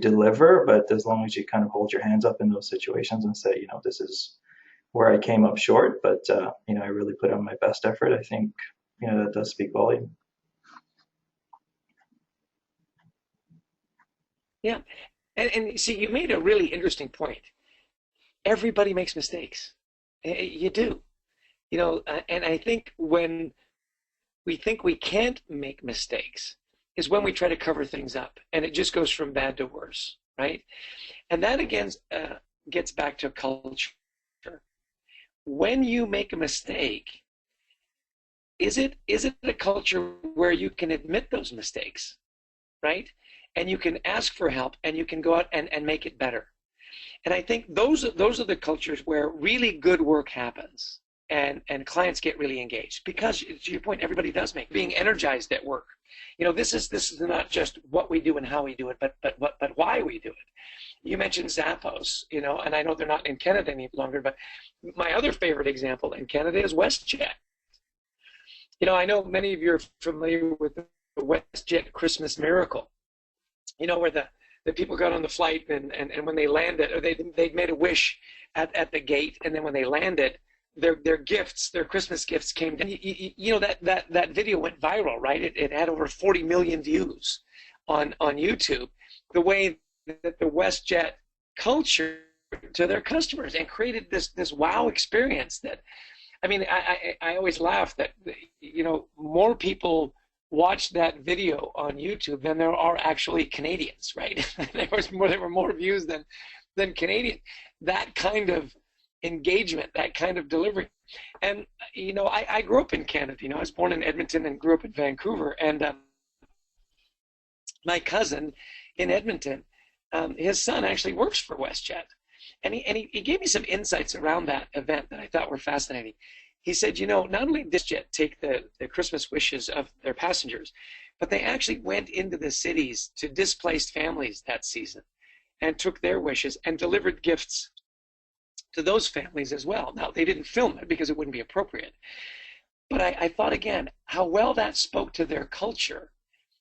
deliver, but as long as you kind of hold your hands up in those situations and say, this is where I came up short, but I really put on my best effort. I think that does speak volume. Yeah, and see, you made a really interesting point. Everybody makes mistakes. You do, and I think when we think we can't make mistakes is when we try to cover things up, and it just goes from bad to worse, right? And that again gets back to culture. When you make a mistake, is it a culture where you can admit those mistakes, right? And you can ask for help and you can go out and make it better. And I think those are the cultures where really good work happens and clients get really engaged, because to your point, everybody does make being energized at work. This is not just what we do and how we do it, but why we do it. You mentioned Zappos, and I know they're not in Canada any longer, but my other favorite example in Canada is WestJet. I know many of you are familiar with the WestJet Christmas miracle, where the people got on the flight and when they landed, or they made a wish at the gate, and then when they landed, their gifts, their Christmas gifts came down. That video went viral, right? It had over 40 million views on YouTube. The way that the WestJet culture to their customers and created this wow experience that, I mean, I always laugh that, more people watched that video on YouTube than there are actually Canadians, right? there were more views than Canadian. That kind of engagement, that kind of delivery. And, I grew up in Canada. I was born in Edmonton and grew up in Vancouver. And my cousin in Edmonton, his son actually works for WestJet. And he gave me some insights around that event that I thought were fascinating. He said, not only did WestJet take the Christmas wishes of their passengers, but they actually went into the cities to displaced families that season and took their wishes and delivered gifts to those families as well. Now, they didn't film it because it wouldn't be appropriate. But I thought again, how well that spoke to their culture,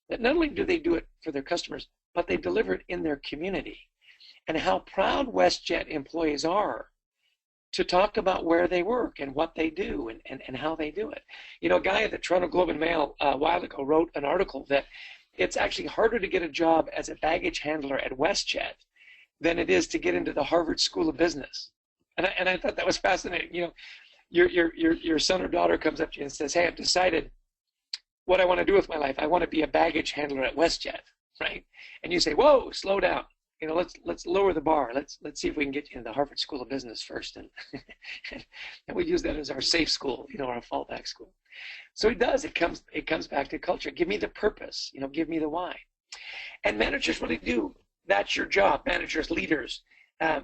that not only do they do it for their customers, but they deliver it in their community. And how proud WestJet employees are to talk about where they work and what they do and how they do it. You know, a guy at the Toronto Globe and Mail a while ago wrote an article that it's actually harder to get a job as a baggage handler at WestJet than it is to get into the Harvard School of Business. And I thought that was fascinating. You know, your son or daughter comes up to you and says, hey, I've decided what I want to do with my life. I want to be a baggage handler at WestJet, right? And you say, whoa, slow down. You know, let's lower the bar. Let's see if we can get you into the Harvard School of Business first, and and we use that as our safe school, you know, our fallback school. So it does. It comes back to culture. Give me the purpose. You know, give me the why. And managers really do. That's your job. Managers, leaders,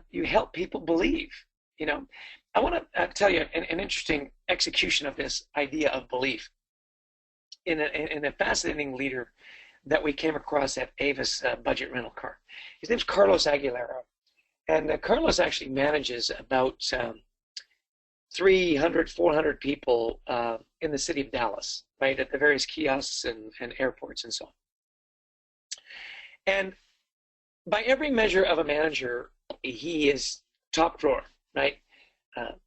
you help people believe. You know, I want to tell you an interesting execution of this idea of belief in a fascinating leader that we came across at Avis budget rental car. His name's Carlos Aguilera. And Carlos actually manages about 300, 400 people in the city of Dallas, right, at the various kiosks and airports and so on. And by every measure of a manager, he is top drawer, right?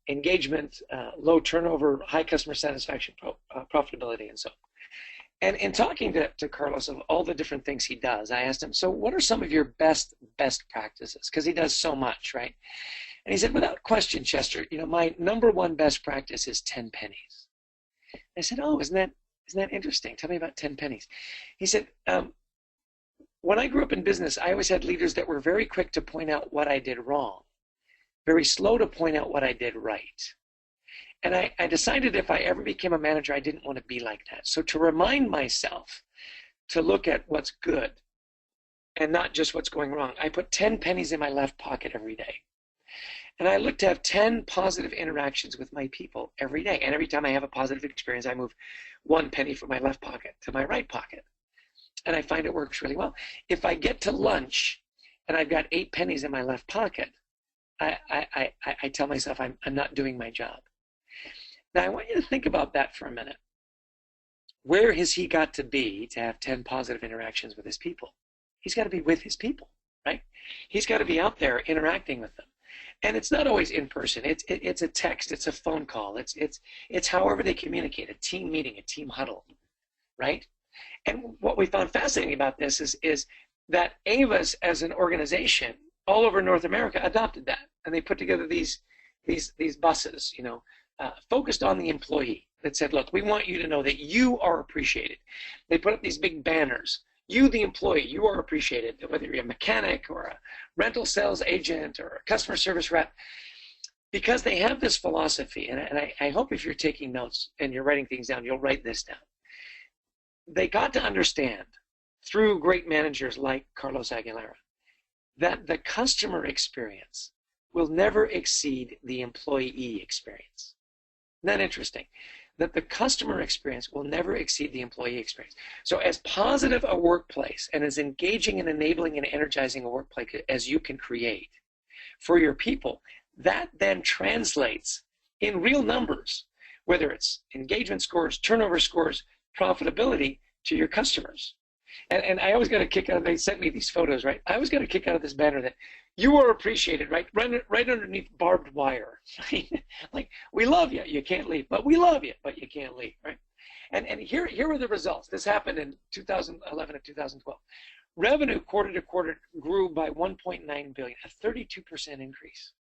Engagement, low turnover, high customer satisfaction, profitability, and so on. And in talking to Carlos of all the different things he does, I asked him, so what are some of your best practices? Because he does so much, right? And he said, without question, Chester, you know, my number one best practice is 10 pennies. I said, oh, isn't that interesting? Tell me about 10 pennies. He said, when I grew up in business, I always had leaders that were very quick to point out what I did wrong, very slow to point out what I did right. And I decided if I ever became a manager, I didn't want to be like that. So to remind myself to look at what's good and not just what's going wrong, I put 10 pennies in my left pocket every day. And I look to have 10 positive interactions with my people every day. And every time I have a positive experience, I move 1 penny from my left pocket to my right pocket. And I find it works really well. If I get to lunch and I've got 8 pennies in my left pocket, I tell myself I'm not doing my job. Now, I want you to think about that for a minute. Where has he got to be to have 10 positive interactions with his people? He's got to be with his people, right? He's got to be out there interacting with them. And it's not always in person. It's a text. It's a phone call. It's however they communicate, a team meeting, a team huddle, right? And what we found fascinating about this is that Avis as an organization all over North America adopted that. And they put together these buses, you know, focused on the employee that said, look, we want you to know that you are appreciated. They put up these big banners. You, the employee, you are appreciated, whether you're a mechanic or a rental sales agent or a customer service rep, because they have this philosophy. And I hope if you're taking notes and you're writing things down, you'll write this down. They got to understand through great managers like Carlos Aguilera that the customer experience will never exceed the employee experience. Isn't that interesting? That the customer experience will never exceed the employee experience. So as positive a workplace and as engaging and enabling and energizing a workplace as you can create for your people, that then translates in real numbers, whether it's engagement scores, turnover scores, profitability to your customers. And I always got a kick out of, they sent me these photos, right? I always got a kick out of this banner that you are appreciated, right? Right underneath barbed wire. Like, we love you, you can't leave. But we love you, but you can't leave, right? And here are the results. This happened in 2011 and 2012. Revenue quarter to quarter grew by 1.9 billion, a 32% increase.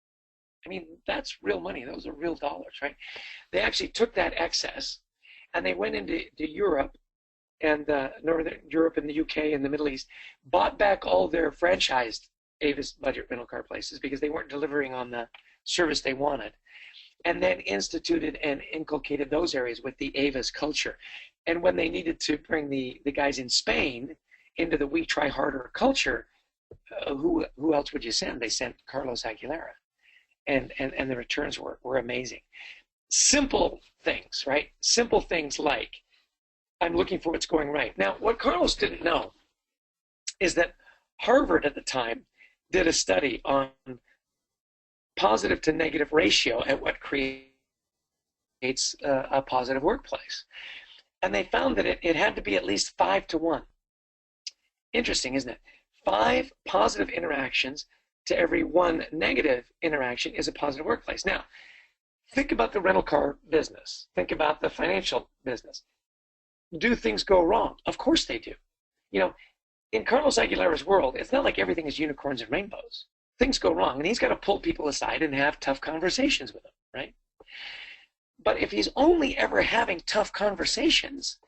I mean, that's real money. Those are real dollars, right? They actually took that excess and they went into Europe and Northern Europe and the UK and the Middle East, bought back all their franchised Avis budget rental car places because they weren't delivering on the service they wanted, and then instituted and inculcated those areas with the Avis culture. And when they needed to bring the guys in Spain into the we try harder culture, who else would you send? They sent Carlos Aguilera, and the returns were amazing. Simple things, right? Simple things like, I'm looking for what's going right. Now, what Carlos didn't know is that Harvard at the time did a study on positive to negative ratio at what creates a positive workplace. And they found that it had to be at least 5 to 1. Interesting, isn't it? 5 positive interactions to every 1 negative interaction is a positive workplace. Now, think about the rental car business. Think about the financial business. Do things go wrong? Of course they do. You know, in Carlos Aguilera's world, it's not like everything is unicorns and rainbows. Things go wrong, and he's got to pull people aside and have tough conversations with them, right? But if he's only ever having tough conversations,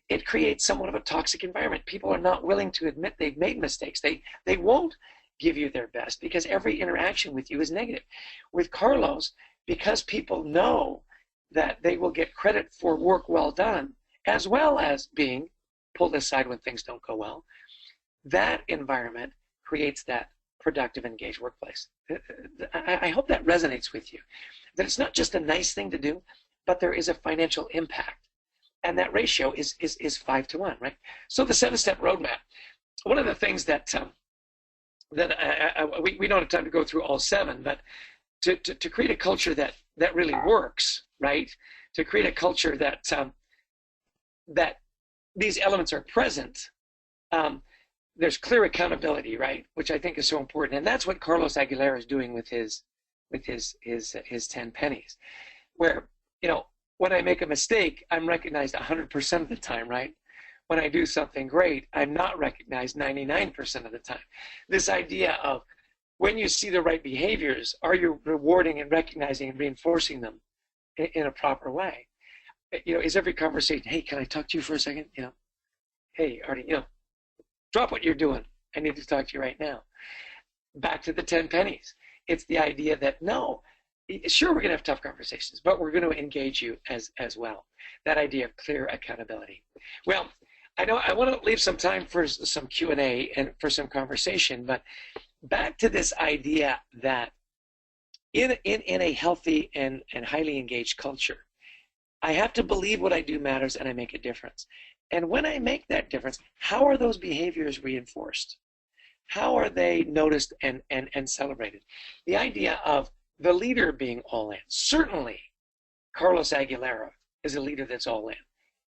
it creates somewhat of a toxic environment. People are not willing to admit they've made mistakes. They won't give you their best because every interaction with you is negative. With Carlos, because people know that they will get credit for work well done, as well as being pulled aside when things don't go well, that environment creates that productive, engaged workplace. I hope that resonates with you, that it's not just a nice thing to do, but there is a financial impact. And that ratio is 5 to 1, right? So the 7-step roadmap, one of the things that we don't have time to go through all 7, but to create a culture that really works, right? To create a culture that that these elements are present. There's clear accountability, right? Which I think is so important, and that's what Carlos Aguilera is doing with his 10 pennies, where, you know, when I make a mistake, I'm recognized 100% of the time, right? When I do something great, I'm not recognized 99% of the time. This idea of when you see the right behaviors, are you rewarding and recognizing and reinforcing them in a proper way? You know, is every conversation, hey, can I talk to you for a second? You know, hey, Artie, you know, drop what you're doing. I need to talk to you right now. Back to the 10 pennies. It's the idea that, no, sure, we're going to have tough conversations, but we're going to engage you as well. That idea of clear accountability. Well, I know I want to leave some time for some Q&A and for some conversation, but back to this idea that in a healthy and highly engaged culture, I have to believe what I do matters and I make a difference. And when I make that difference, how are those behaviors reinforced? How are they noticed and celebrated? The idea of the leader being all in. Certainly, Carlos Aguilera is a leader that's all in.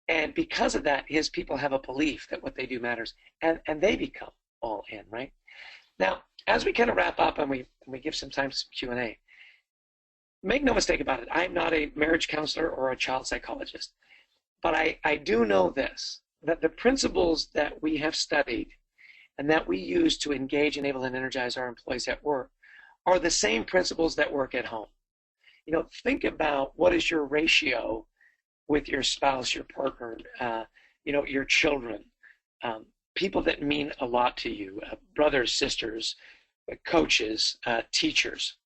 And because of that, his people have a belief that what they do matters, and they become all in, right? Now, as we kind of wrap up and we give some time to some Q&A, make no mistake about it, I'm not a marriage counselor or a child psychologist. But I do know this, that the principles that we have studied and that we use to engage, enable, and energize our employees at work are the same principles that work at home. You know, think about what is your ratio with your spouse, your partner, you know, your children, people that mean a lot to you, brothers, sisters, coaches, teachers.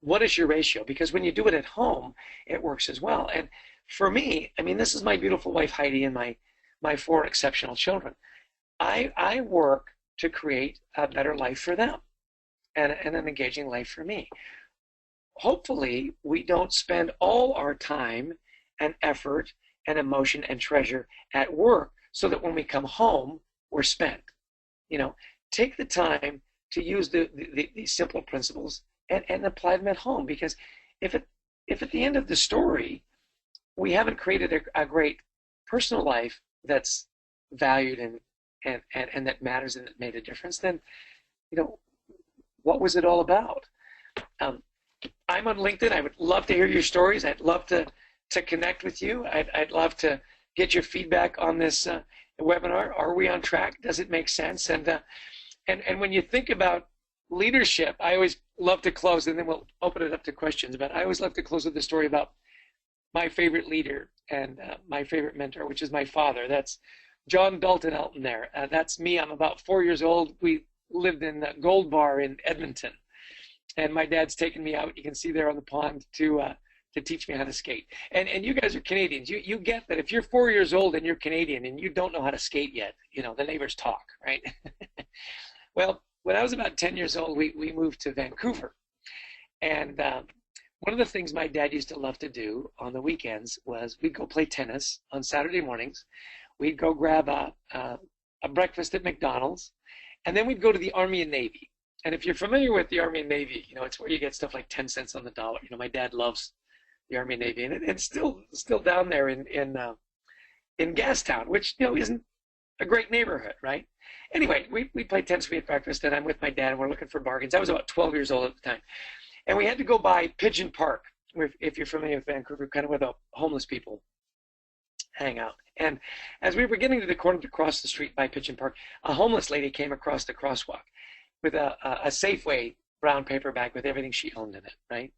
What is your ratio? Because when you do it at home, it works as well. And for me, I mean, this is my beautiful wife, Heidi, and my 4 exceptional children. I work to create a better life for them and an engaging life for me. Hopefully, we don't spend all our time and effort and emotion and treasure at work so that when we come home, we're spent. You know, take the time to use these simple principles and apply them at home, because if at the end of the story, we haven't created a great personal life that's valued and that matters and that made a difference, then, you know, what was it all about? I'm on LinkedIn. I would love to hear your stories. I'd love to connect with you. I'd love to get your feedback on this webinar. Are we on track? Does it make sense? And when you think about leadership, I always love to close, and then we'll open it up to questions, but I always love to close with the story about my favorite leader and my favorite mentor, which is my father. That's John Dalton Elton there. That's me. I'm about 4 years old. We lived in Gold Bar in Edmonton, and my dad's taken me out, you can see there on the pond, to teach me how to skate. And you guys are Canadians. You get that if you're 4 years old and you're Canadian and you don't know how to skate yet, you know, the neighbors talk, right? Well, when I was about 10 years old, we moved to Vancouver. And one of the things my dad used to love to do on the weekends was we'd go play tennis on Saturday mornings. We'd go grab a breakfast at McDonald's, and then we'd go to the Army and Navy. And if you're familiar with the Army and Navy, it's where you get stuff like 10 cents on the dollar. My dad loves the Army and Navy, and it's still down there in Gastown, which isn't a great neighborhood, right? Anyway, we played tennis. We had breakfast, and I'm with my dad, and we're looking for bargains. I was about 12 years old at the time, and we had to go by Pigeon Park, if you're familiar with Vancouver, kind of where the homeless people hang out. And as we were getting to the corner to cross the street by Pigeon Park, a homeless lady came across the crosswalk with a Safeway brown paper bag with everything she owned in it, right?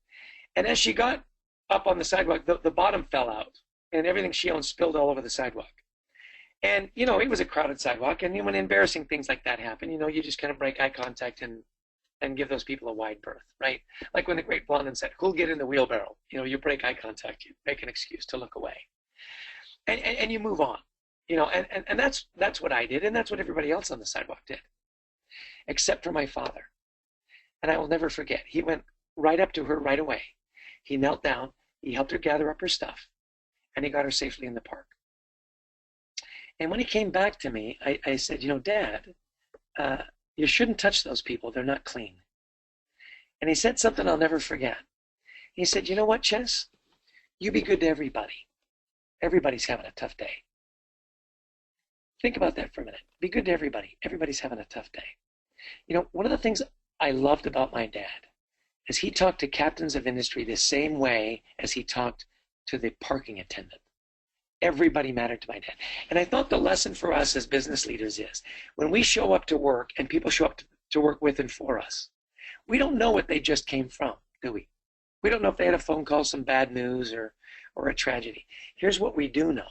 And as she got up on the sidewalk, the bottom fell out, and everything she owned spilled all over the sidewalk. And, it was a crowded sidewalk, and when embarrassing things like that happen, you just kind of break eye contact and give those people a wide berth, right? Like when the great Blondin said, who'll get in the wheelbarrow? You break eye contact, you make an excuse to look away. And you move on, and that's what I did, and that's what everybody else on the sidewalk did, except for my father. And I will never forget, he went right up to her right away. He knelt down, he helped her gather up her stuff, and he got her safely in the park. And when he came back to me, I said, Dad, you shouldn't touch those people. They're not clean. And he said something I'll never forget. He said, you know what, Chess? You be good to everybody. Everybody's having a tough day. Think about that for a minute. Be good to everybody. Everybody's having a tough day. One of the things I loved about my dad is he talked to captains of industry the same way as he talked to the parking attendant. Everybody mattered to my dad. And I thought the lesson for us as business leaders is when we show up to work and people show up to work with and for us, we don't know what they just came from, do we? We don't know if they had a phone call, some bad news or a tragedy. Here's what we do know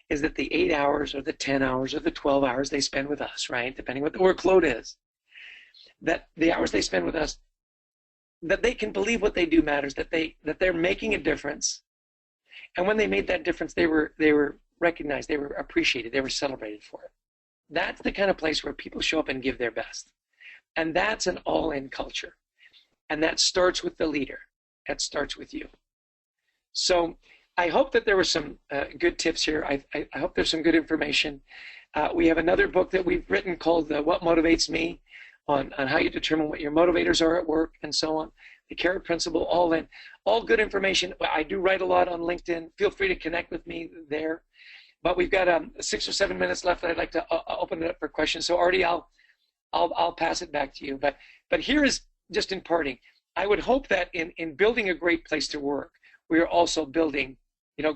is that the 8 hours or the 10 hours or the 12 hours they spend with us, right, depending what the workload is, that the hours they spend with us, that they can believe what they do matters, that they're making a difference. And when they made that difference, they were recognized, they were appreciated, they were celebrated for it. That's the kind of place where people show up and give their best. And that's an all-in culture. And that starts with the leader. That starts with you. So I hope that there were some good tips here. I hope there's some good information. We have another book that we've written called What Motivates Me, on how you determine what your motivators are at work and so on. The carrot principle, all good information. I do write a lot on LinkedIn. Feel free to connect with me there. But we've got 6 or 7 minutes left. I'd like to open it up for questions. So Artie, I'll pass it back to you. But here is just in parting. I would hope that in building a great place to work, we are also building,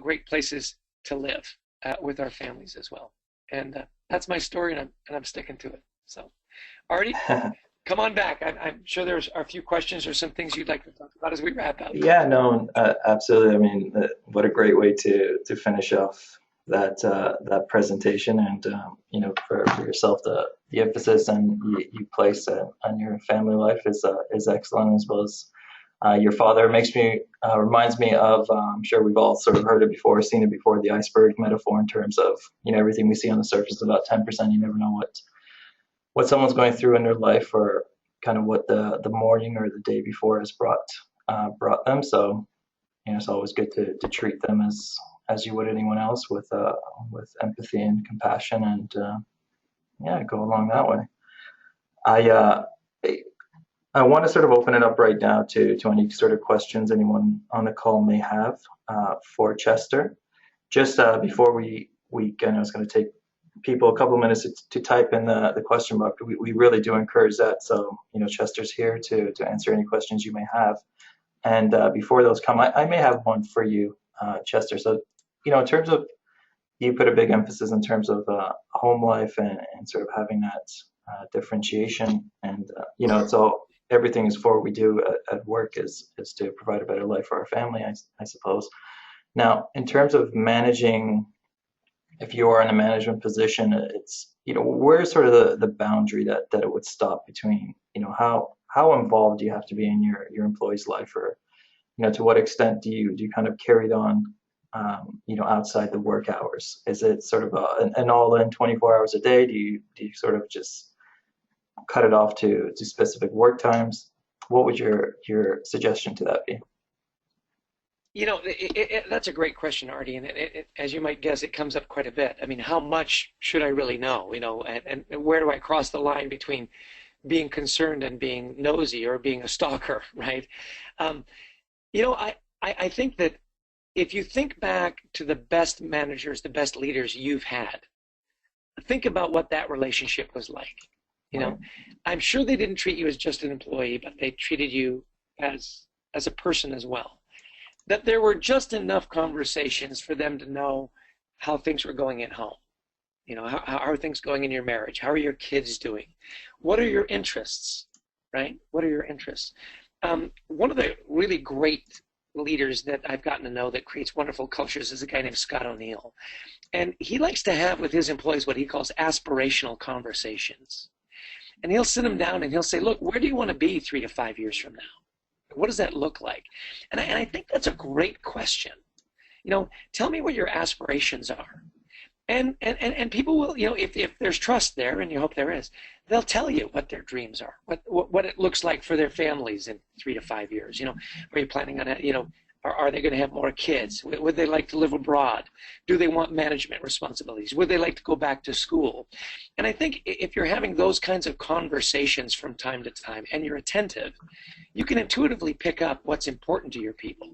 great places to live with our families as well. And that's my story, and I'm sticking to it. So, Artie, come on back. I'm sure there's a few questions or some things you'd like to talk about as we wrap up. Yeah, no, absolutely. I mean, what a great way to finish off that presentation, and for yourself, the emphasis and you place on your family life is excellent, as well as your father. Reminds me of, I'm sure we've all sort of heard it before, seen it before, the iceberg metaphor, in terms of everything we see on the surface is about 10%. You never know what someone's going through in their life, or kind of what the morning or the day before has brought them. So it's always good to treat them as you would anyone else, with empathy and compassion, and go along that way. I want to sort of open it up right now to any sort of questions anyone on the call may have for Chester. Just before we I know it's going to take people a couple of minutes to type in the question box. We really do encourage that. So Chester's here to answer any questions you may have. And before those come, I may have one for you, Chester. So in terms of, you put a big emphasis in terms of home life and sort of having that differentiation, and it's all, everything is for what we do at work is to provide a better life for our family, I suppose. Now, in terms of managing, if you are in a management position, it's where's sort of the boundary that it would stop between how involved do you have to be in your employee's life, or to what extent do you kind of carry it on outside the work hours? Is it sort of an all-in 24 hours a day? Do you sort of just cut it off to specific work times? What would your suggestion to that be? That's a great question, Artie, and as you might guess, it comes up quite a bit. I mean, how much should I really know? And where do I cross the line between being concerned and being nosy or being a stalker, right? Um, you know, I think that if you think back to the best managers, the best leaders you've had, think about what that relationship was like. You Right. know, I'm sure they didn't treat you as just an employee, but they treated you as a person as well. That there were just enough conversations for them to know how things were going at home. You know, how are things going in your marriage? How are your kids doing? What are your interests, right? What are your interests? One of the really great leaders that I've gotten to know that creates wonderful cultures is a guy named Scott O'Neill. And he likes to have with his employees what he calls aspirational conversations. And he'll sit them down and he'll say, look, where do you want to be 3 to 5 years from now? What does that look like? And I think that's a great question. You know, tell me what your aspirations are. And people will, you know, if there's trust there, and you hope there is, they'll tell you what their dreams are, what it looks like for their families in 3 to 5 years. You know, are you planning on, you know, are they going to have more kids? Would they like to live abroad? Do they want management responsibilities? Would they like to go back to school? And I think if you're having those kinds of conversations from time to time and you're attentive, you can intuitively pick up what's important to your people.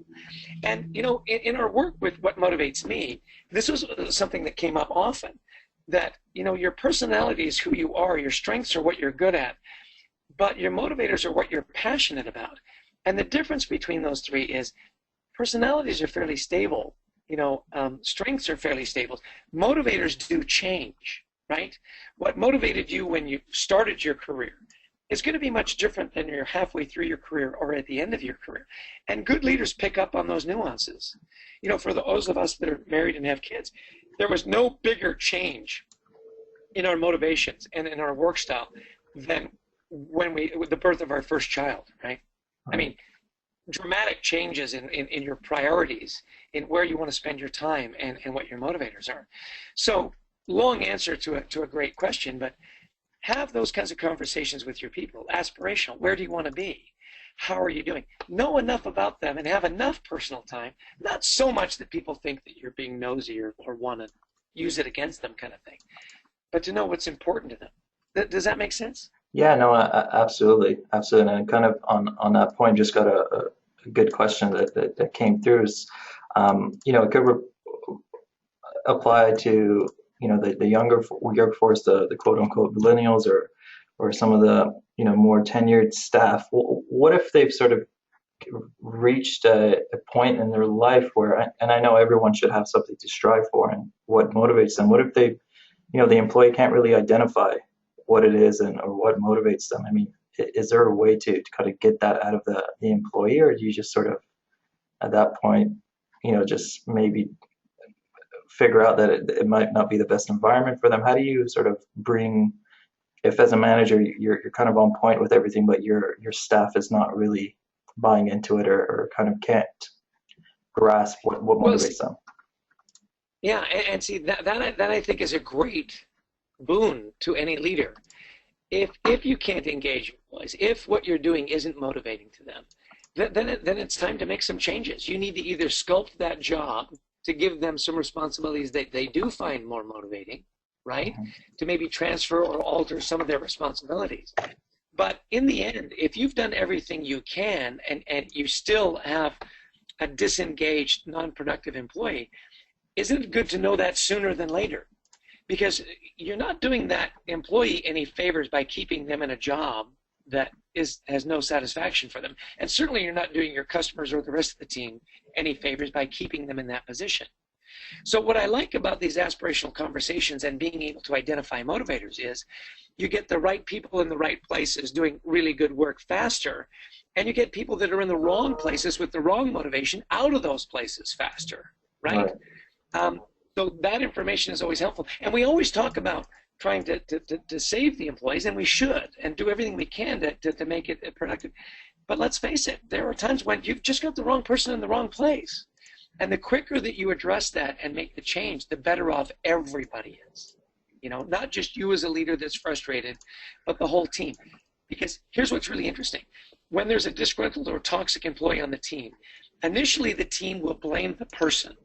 And, you know, in our work with What Motivates Me, this was something that came up often, that, you know, your personality is who you are, your strengths are what you're good at, but your motivators are what you're passionate about. And the difference between those three is personalities are fairly stable, you know, strengths are fairly stable. Motivators do change, right? What motivated you when you started your career is going to be much different than you're halfway through your career or at the end of your career. And good leaders pick up on those nuances. You know, for those of us that are married and have kids, there was no bigger change in our motivations and in our work style than with the birth of our first child, right? I mean, dramatic changes in your priorities, in where you want to spend your time and what your motivators are. So, long answer to a great question, but have those kinds of conversations with your people. Aspirational, where do you want to be? How are you doing? Know enough about them and have enough personal time, not so much that people think that you're being nosy or want to use it against them kind of thing, but to know what's important to them. Does that make sense? Yeah, no, absolutely, absolutely. And kind of on that point, just got a good question that came through is, you know, it could apply to, you know, the younger workforce, the quote unquote millennials, or some of the, you know, more tenured staff. What if they've sort of reached a point in their life where, and I know everyone should have something to strive for and what motivates them. What if they, you know, the employee can't really identify what it is and or what motivates them? I mean, is there a way to kind of get that out of the employee, or do you just sort of at that point, you know, just maybe figure out that it might not be the best environment for them? How do you sort of bring, if as a manager you're kind of on point with everything, but your staff is not really buying into it, or kind of can't grasp what Well, motivates them? yeah, and see that I think is a great boon to any leader. If you can't engage your employees, if what you're doing isn't motivating to them, then it's time to make some changes. You need to either sculpt that job to give them some responsibilities that they do find more motivating, right? Mhm. To maybe transfer or alter some of their responsibilities. But in the end, if you've done everything you can and you still have a disengaged, non-productive employee, isn't it good to know that sooner than later? Because you're not doing that employee any favors by keeping them in a job that has no satisfaction for them. And certainly you're not doing your customers or the rest of the team any favors by keeping them in that position. So what I like about these aspirational conversations and being able to identify motivators is you get the right people in the right places doing really good work faster, and you get people that are in the wrong places with the wrong motivation out of those places faster, right? Right. Um, so that information is always helpful. And we always talk about trying to save the employees, and we should, and do everything we can to make it productive. But let's face it, there are times when you've just got the wrong person in the wrong place. And the quicker that you address that and make the change, the better off everybody is. You know, not just you as a leader that's frustrated, but the whole team. Because here's what's really interesting. When there's a disgruntled or toxic employee on the team, initially the team will blame the person.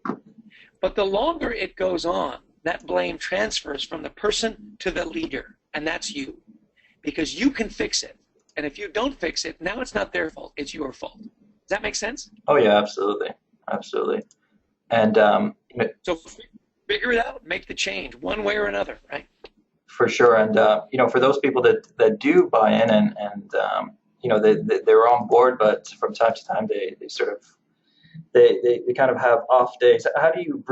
But the longer it goes on, that blame transfers from the person to the leader, and that's you. because you can fix it. And if you don't fix it, now it's not their fault, it's your fault. Does that make sense? Oh yeah, absolutely, absolutely. And So figure it out, make the change one way or another, right? for sure. And for those people that do buy in and they're on board, but from time to time they sort of they kind of have off days. How do you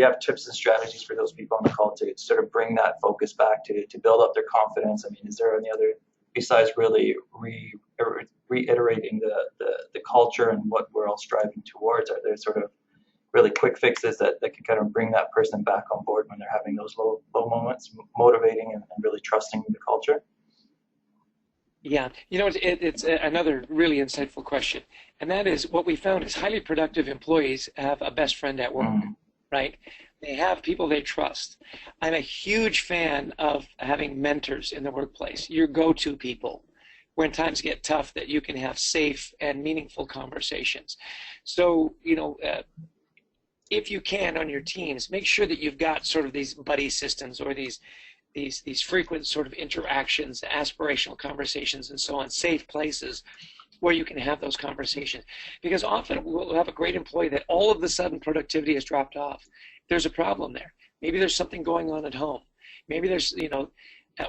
have tips and strategies for those people on the call to sort of bring that focus back to build up their confidence? I mean, is there any other, besides really reiterating the culture and what we're all striving towards, are there sort of really quick fixes that can kind of bring that person back on board when they're having those low moments, motivating and really trusting the culture? Yeah, it's another really insightful question. And that is what we found is highly productive employees have a best friend at work, right? They have people they trust. I'm a huge fan of having mentors in the workplace, your go-to people when times get tough that you can have safe and meaningful conversations. So, if you can on your teams, make sure that you've got sort of these buddy systems or these frequent sort of interactions, aspirational conversations, and so on, safe places where you can have those conversations. Because often we'll have a great employee that all of a sudden productivity has dropped off. There's a problem there. Maybe there's something going on at home. Maybe there's,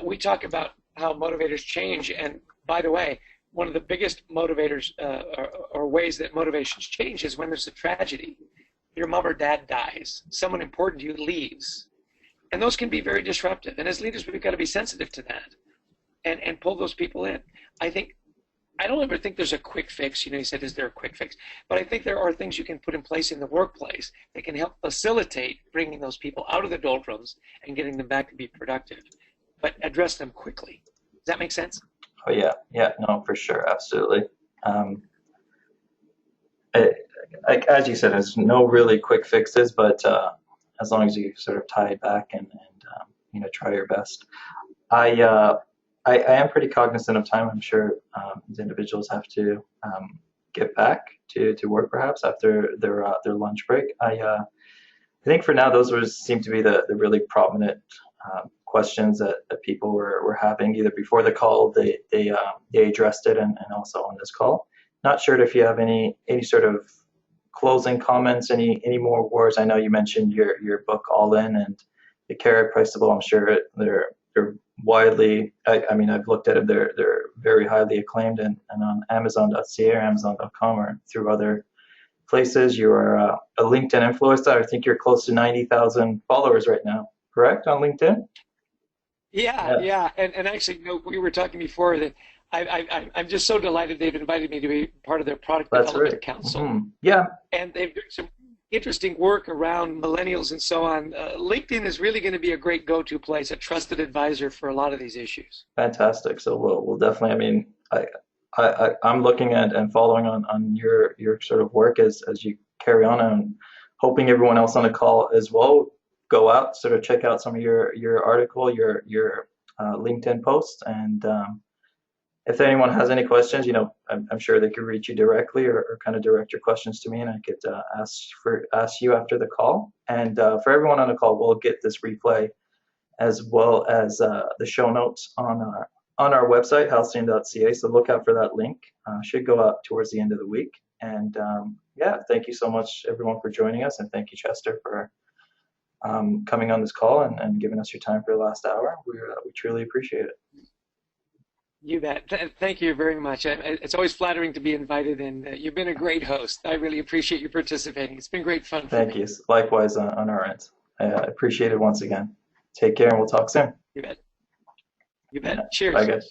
we talk about how motivators change. And by the way, one of the biggest motivators or ways that motivations change is when there's a tragedy. Your mom or dad dies. Someone important to you leaves. And those can be very disruptive. And as leaders, we've got to be sensitive to that and pull those people in. I don't ever think there's a quick fix. You said, is there a quick fix? But I think there are things you can put in place in the workplace that can help facilitate bringing those people out of the doldrums and getting them back to be productive, but address them quickly. Does that make sense? Oh yeah, no, for sure, absolutely. As you said, there's no really quick fixes, but as long as you sort of tie it back and try your best. I am pretty cognizant of time. I'm sure the individuals have to get back to work perhaps after their lunch break. I think for now those seem to be the really prominent questions that people were having either before the call. They addressed it and also on this call. Not sure if you have any sort of closing comments, any more words. I know you mentioned your book All In and the Carrot Priceable. I'm sure they're widely. I mean, I've looked at it. They're very highly acclaimed and on Amazon.ca or Amazon.com or through other places. You are a LinkedIn influencer. I think you're close to 90,000 followers right now. Correct on LinkedIn? Yeah. And actually, we were talking before that I'm just so delighted they've invited me to be part of their product development council. Mm-hmm. Yeah. And they've done some interesting work around millennials and so on. LinkedIn is really going to be a great go-to place, a trusted advisor for a lot of these issues. Fantastic. So we'll definitely. I mean, I'm looking at and following on your sort of work as you carry on, and hoping everyone else on the call as well go out, sort of check out some of your article, your LinkedIn post, and if anyone has any questions, I'm sure they could reach you directly or kind of direct your questions to me, and I could ask you after the call. And for everyone on the call, we'll get this replay as well as the show notes on our website, halcyon.ca. So look out for that link. Should go out towards the end of the week. And thank you so much, everyone, for joining us, and thank you, Chester, for coming on this call and giving us your time for the last hour. We truly appreciate it. You bet. Thank you very much. It's always flattering to be invited, and you've been a great host. I really appreciate you participating. It's been great fun. Thank you. Likewise on our end. I appreciate it once again. Take care, and we'll talk soon. You bet. Cheers. Bye, guys.